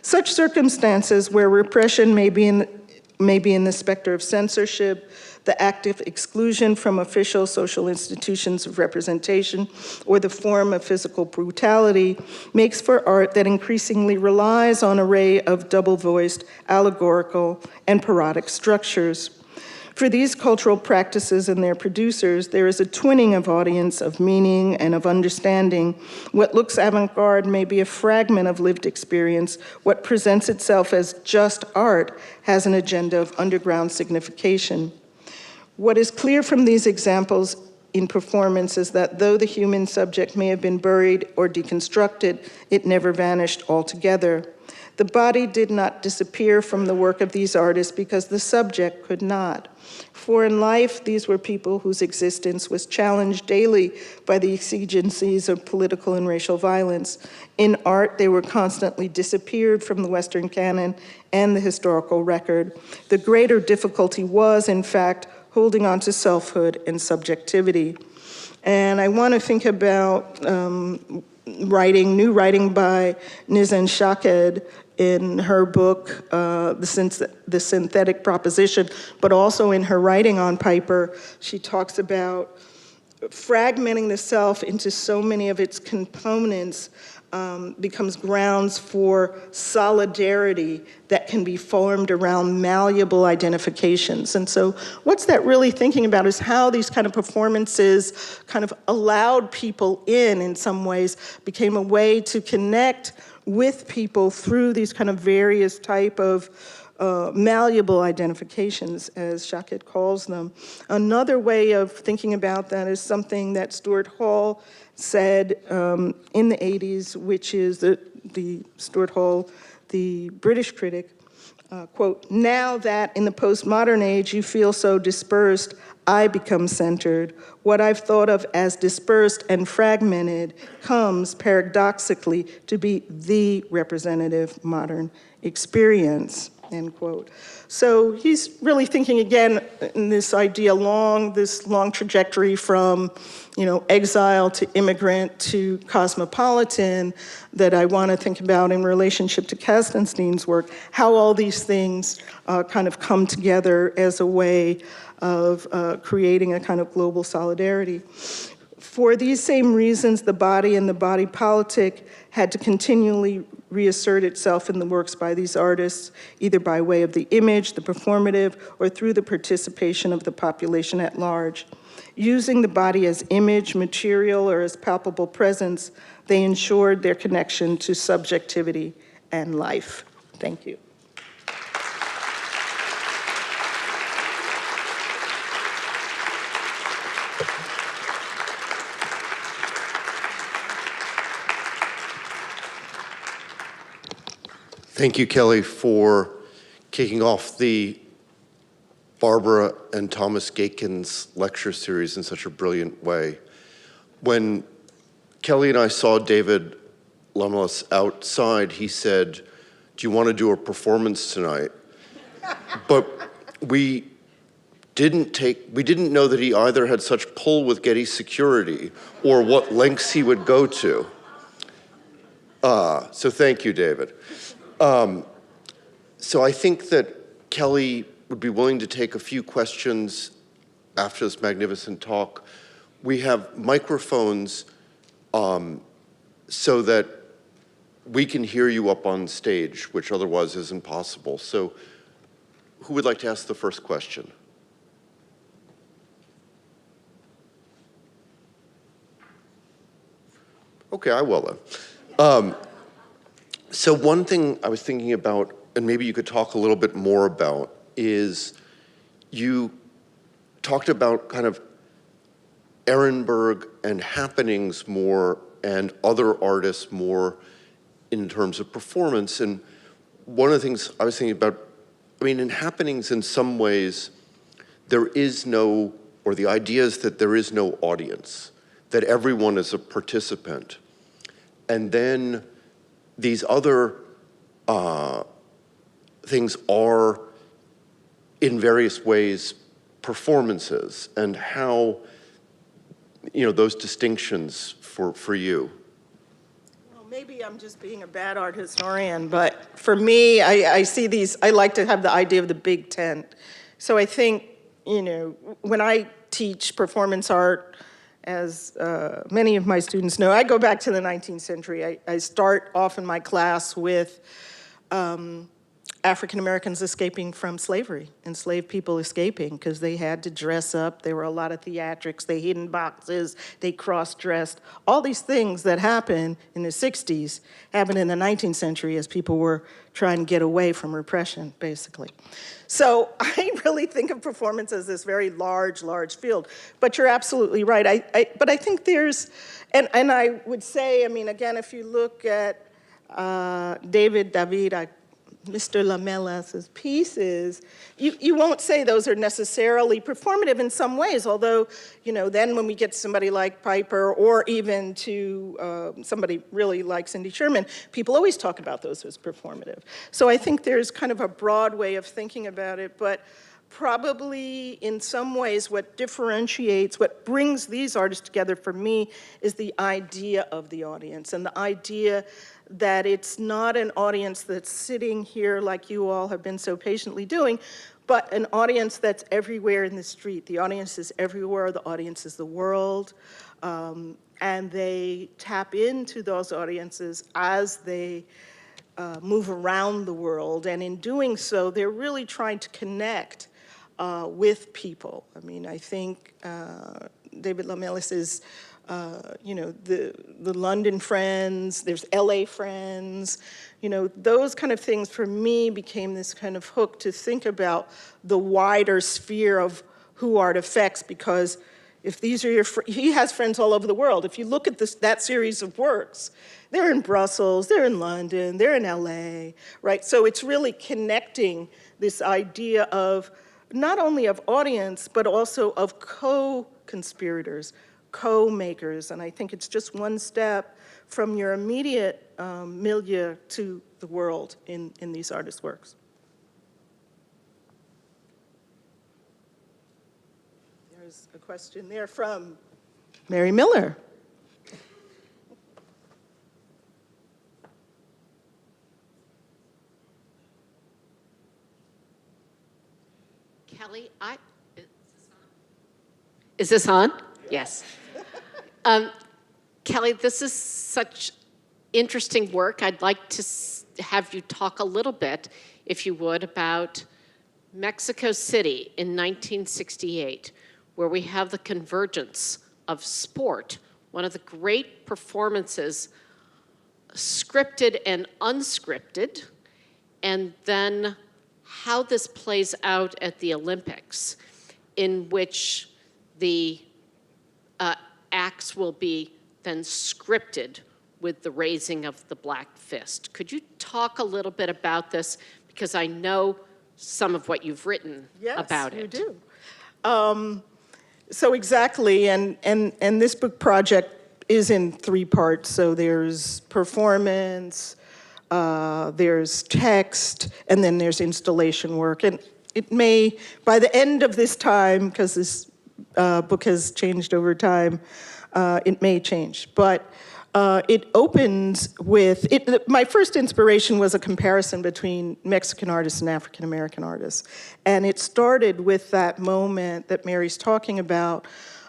Such circumstances where repression may be in the specter of censorship, the active exclusion from official social institutions of representation, or the form of physical brutality, makes for art that increasingly relies on an array of double-voiced, allegorical, and parodic structures. For these cultural practices and their producers, there is a twinning of audience, of meaning, and of understanding. What looks avant-garde may be a fragment of lived experience. What presents itself as just art has an agenda of underground signification. What is clear from these examples in performance is that though the human subject may have been buried or deconstructed, it never vanished altogether. The body did not disappear from the work of these artists because the subject could not. For in life, these were people whose existence was challenged daily by the exigencies of political and racial violence. In art, they were constantly disappeared from the Western canon and the historical record. The greater difficulty was, in fact, holding on to selfhood and subjectivity. And I want to think about new writing by Nizan Shaked in her book, The Synthetic Proposition, but also in her writing on Piper. She talks about fragmenting the self into so many of its components becomes grounds for solidarity that can be formed around malleable identifications. And so what's that really thinking about is how these kind of performances kind of allowed people in some ways, became a way to connect with people through these kind of various type of malleable identifications, as Shaked calls them. Another way of thinking about that is something that Stuart Hall said in the 80s, which is the Stuart Hall, the British critic, quote, "Now that in the postmodern age you feel so dispersed, I become centered. What I've thought of as dispersed and fragmented comes paradoxically to be the representative modern experience," end quote. So he's really thinking again in this idea, this long trajectory from, exile to immigrant to cosmopolitan, that I want to think about in relationship to Kastenstein's work, how all these things kind of come together as a way of creating a kind of global solidarity. For these same reasons, the body and the body politic had to continually reassert itself in the works by these artists, either by way of the image, the performative, or through the participation of the population at large. Using the body as image, material, or as palpable presence, they ensured their connection to subjectivity and life. Thank you. Thank you, Kelly, for kicking off the Barbara and Thomas Gatkins lecture series in such a brilliant way. When Kelly and I saw David Lamelas outside, he said, "Do you want to do a performance tonight?" But we didn't know that he either had such pull with Getty security or what lengths he would go to. So thank you, David. So I think that Kelly would be willing to take a few questions after this magnificent talk. We have microphones so that we can hear you up on stage, which otherwise isn't possible. So who would like to ask the first question? Okay, I will then. So one thing I was thinking about, and maybe you could talk a little bit more about, is you talked about kind of Ehrenberg and happenings more and other artists more in terms of performance. And one of the things I was thinking about, I mean, in happenings in some ways, there is no, or the idea is that there is no audience, that everyone is a participant. And then these other things are, in various ways, performances, and how, you know, those distinctions for you. Well, maybe I'm just being a bad art historian, but for me, I see these, I like to have the idea of the big tent. So I think, you know, when I teach performance art, as many of my students know, I go back to the 19th century. I start off in my class with African Americans escaping from slavery, enslaved people escaping because they had to dress up. There were a lot of theatrics. They hid in boxes. They cross-dressed. All these things that happened in the 60s happened in the 19th century as people were trying to get away from repression, basically. So I really think of performance as this very large, large field. But you're absolutely right. But I think there's, and I would say, I mean, again, if you look at David, Mr. Lamelas' pieces, you won't say those are necessarily performative in some ways, although, you know, then when we get to somebody like Piper or even to somebody really like Cindy Sherman, people always talk about those as performative. So I think there's kind of a broad way of thinking about it, but probably in some ways what differentiates, what brings these artists together for me is the idea of the audience and the idea that it's not an audience that's sitting here like you all have been so patiently doing, but an audience that's everywhere in the street. The audience is everywhere, the audience is the world, and they tap into those audiences as they move around the world, and in doing so, they're really trying to connect with people. I mean, I think David Lamelas is you know, the London friends, there's LA friends, you know, those kind of things for me became this kind of hook to think about the wider sphere of who art affects, because if these are he has friends all over the world. If you look at that series of works, they're in Brussels, they're in London, they're in LA, right? So it's really connecting this idea of not only of audience, but also of co-conspirators, co-makers, and I think it's just one step from your immediate milieu to the world in these artists' works. There's a question there from Mary Miller. Kelly, is this on? Yes. Kelly, this is such interesting work. I'd like to have you talk a little bit, if you would, about Mexico City in 1968, where we have the convergence of sport, one of the great performances, scripted and unscripted, and then how this plays out at the Olympics, in which the acts will be then scripted with the raising of the black fist. Could you talk a little bit about this? Because I know some of what you've written about it. Yes, you do. So exactly, and this book project is in 3 parts. So there's performance, there's text, and then there's installation work. And it may, by the end of this time, because this book has changed over time, it may change. But it opens with, my first inspiration was a comparison between Mexican artists and African American artists. And it started with that moment that Mary's talking about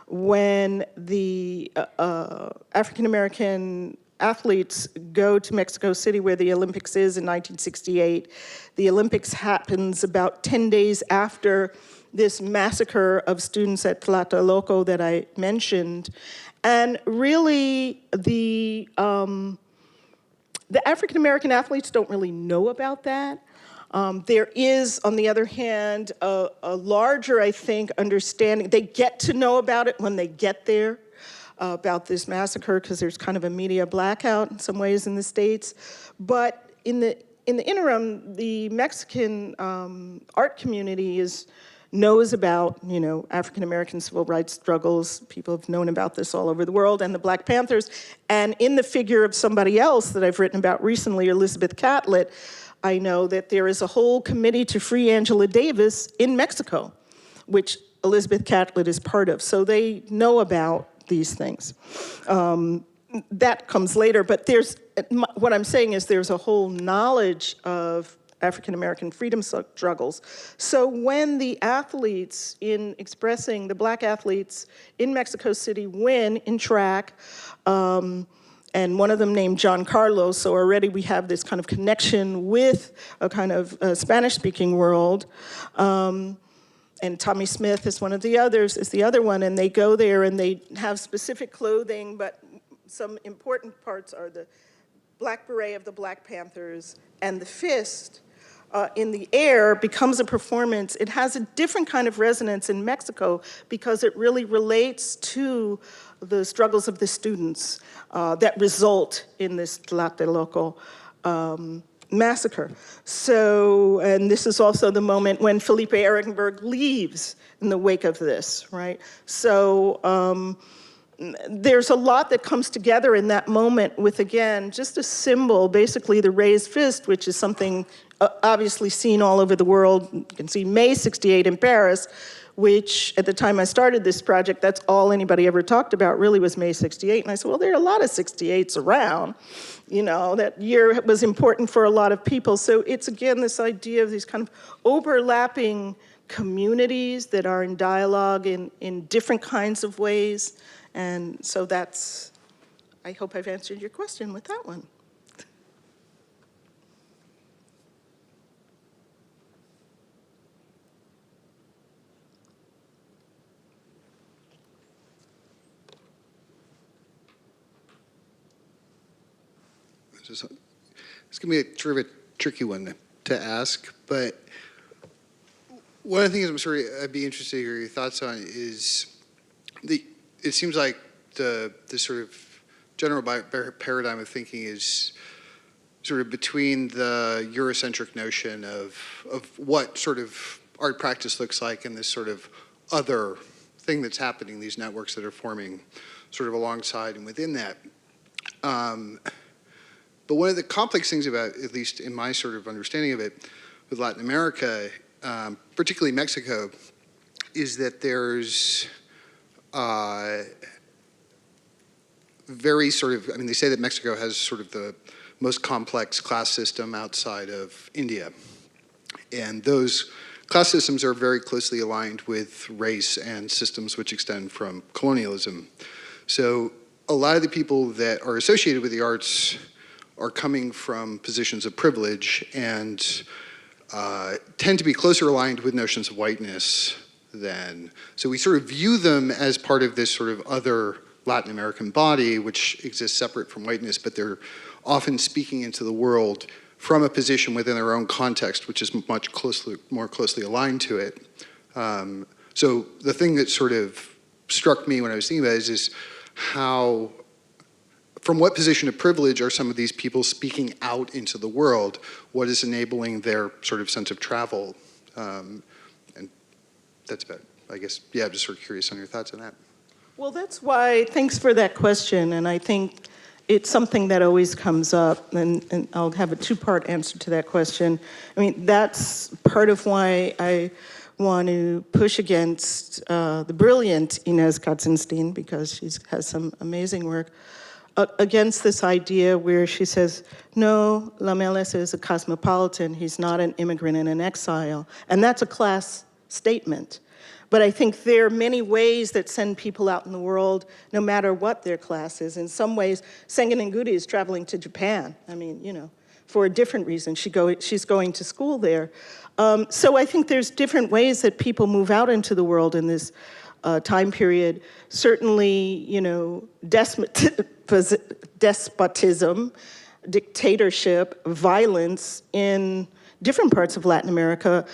when the African American athletes go to Mexico City where the Olympics is in 1968. The Olympics happens about 10 days after this massacre of students at Tlatelolco that I mentioned. And really, the African-American athletes don't really know about that. There is, on the other hand, a larger, I think, understanding. They get to know about it when they get there, about this massacre, because there's kind of a media blackout in some ways in the States. But in the interim, the Mexican art community knows about, African-American civil rights struggles. People have known about this all over the world, and the Black Panthers. And in the figure of somebody else that I've written about recently, Elizabeth Catlett, I know that there is a whole committee to free Angela Davis in Mexico, which Elizabeth Catlett is part of. So they know about these things. That comes later, but what I'm saying is there's a whole knowledge of African-American freedom struggles. So when the athletes the black athletes in Mexico City win in track, and one of them named John Carlos, so already we have this kind of connection with a kind of Spanish-speaking world. And Tommy Smith is one of the others, is the other one, and they go there and they have specific clothing, but some important parts are the black beret of the Black Panthers and the fist in the air becomes a performance. It has a different kind of resonance in Mexico because it really relates to the struggles of the students that result in this Tlatelolco massacre. So, and this is also the moment when Felipe Ehrenberg leaves in the wake of this, right? So there's a lot that comes together in that moment with, again, just a symbol, basically the raised fist, which is something obviously seen all over the world. You can see May 68 in Paris, which at the time I started this project, that's all anybody ever talked about really was May 68. And I said, well, there are a lot of 68s around. That year was important for a lot of people. So it's, again, this idea of these kind of overlapping communities that are in dialogue in different kinds of ways. And so I hope I've answered your question with that one. It's going to be sort of a tricky one to ask, but one of the things I'd be interested to hear your thoughts on is it seems like the sort of general paradigm of thinking is sort of between the Eurocentric notion of what sort of art practice looks like and this sort of other thing that's happening, these networks that are forming sort of alongside and within that. But one of the complex things about, at least in my sort of understanding of it, with Latin America, particularly Mexico, is that there's very sort of, they say that Mexico has sort of the most complex class system outside of India. And those class systems are very closely aligned with race and systems which extend from colonialism. So a lot of the people that are associated with the arts are coming from positions of privilege and tend to be closer aligned with notions of whiteness than, so we sort of view them as part of this sort of other Latin American body, which exists separate from whiteness, but they're often speaking into the world from a position within their own context, which is much more closely aligned to it. So the thing that sort of struck me when I was thinking about it is how from what position of privilege are some of these people speaking out into the world? What is enabling their sort of sense of travel? And that's about it. I guess, yeah, I'm just sort of curious on your thoughts on that. Well, that's why, thanks for that question, and I think it's something that always comes up, and I'll have a two-part answer to that question. I mean, that's part of why I want to push against the brilliant Inez Katzenstein, because she has some amazing work, against this idea where she says, no, Lamelas is a cosmopolitan, he's not an immigrant and an exile, and that's a class statement. But I think there are many ways that send people out in the world, no matter what their class is. In some ways, Senga Nengudi is traveling to Japan. I mean, you know, for a different reason. She's going to school there. So I think there's different ways that people move out into the world in this time period. Certainly, you know, despotism, dictatorship, violence in different parts of Latin America.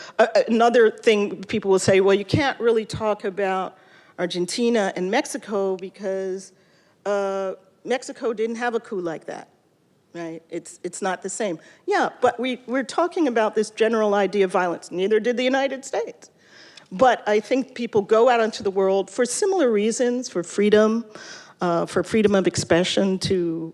Another thing people will say, well, you can't really talk about Argentina and Mexico because Mexico didn't have a coup like that, right? It's not the same. Yeah, but we're talking about this general idea of violence. Neither did the United States. But I think people go out into the world for similar reasons, for freedom of expression, to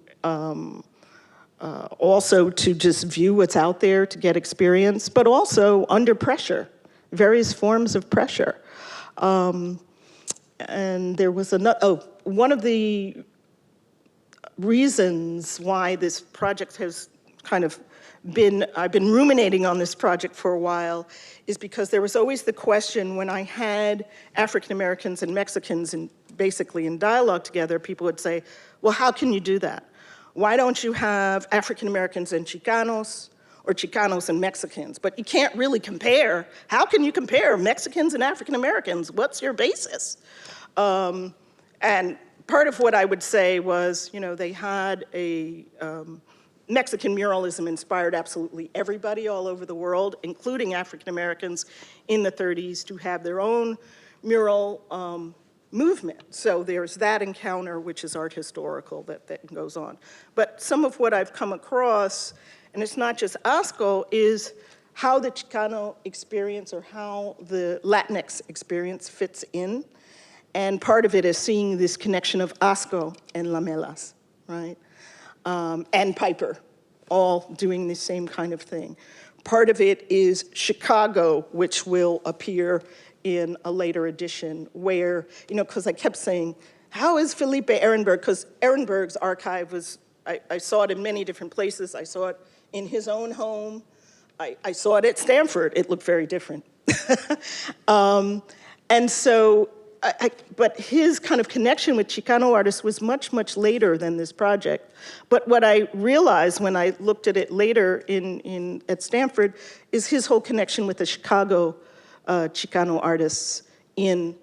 also to just view what's out there, to get experience, but also under pressure, various forms of pressure. And there was one of the reasons why this project has kind of I've been ruminating on this project for a while, is because there was always the question when I had African Americans and Mexicans basically in dialogue together, people would say, well, how can you do that? Why don't you have African Americans and Chicanos, or Chicanos and Mexicans? But you can't really compare. How can you compare Mexicans and African Americans? What's your basis? And part of what I would say was, you know, they had a Mexican muralism inspired absolutely everybody all over the world, including African Americans in the 30s, to have their own mural movement. So there's that encounter, which is art historical, that goes on. But some of what I've come across, and it's not just ASCO, is how the Chicano experience or how the Latinx experience fits in. And part of it is seeing this connection of ASCO and Lamelas, right? And Piper, all doing the same kind of thing. Part of it is Chicago, which will appear in a later edition where, you know, because I kept saying, how is Felipe Ehrenberg? Because Ehrenberg's archive was, I saw it in many different places. I saw it in his own home. I saw it at Stanford. It looked very different. And so, but his kind of connection with Chicano artists was much, much later than this project. But what I realized when I looked at it later at Stanford is his whole connection with the Chicago Chicano artists in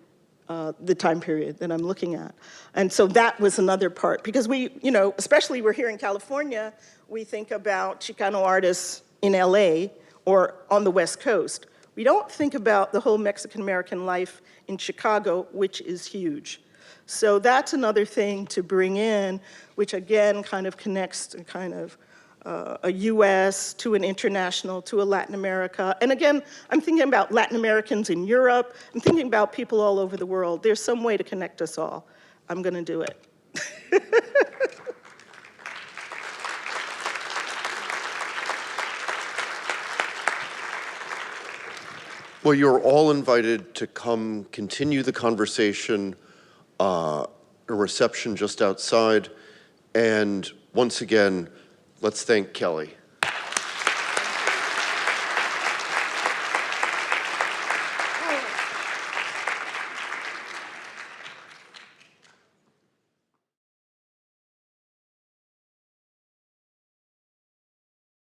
the time period that I'm looking at. And so that was another part, because we, you know, especially we're here in California, we think about Chicano artists in LA or on the West Coast. We don't think about the whole Mexican-American life in Chicago, which is huge. So that's another thing to bring in, which again kind of connects to kind of a US to an international to a Latin America. And again, I'm thinking about Latin Americans in Europe. I'm thinking about people all over the world. There's some way to connect us all. I'm gonna do it. Well, you're all invited to come continue the conversation, a reception just outside. And once again, let's thank Kellie.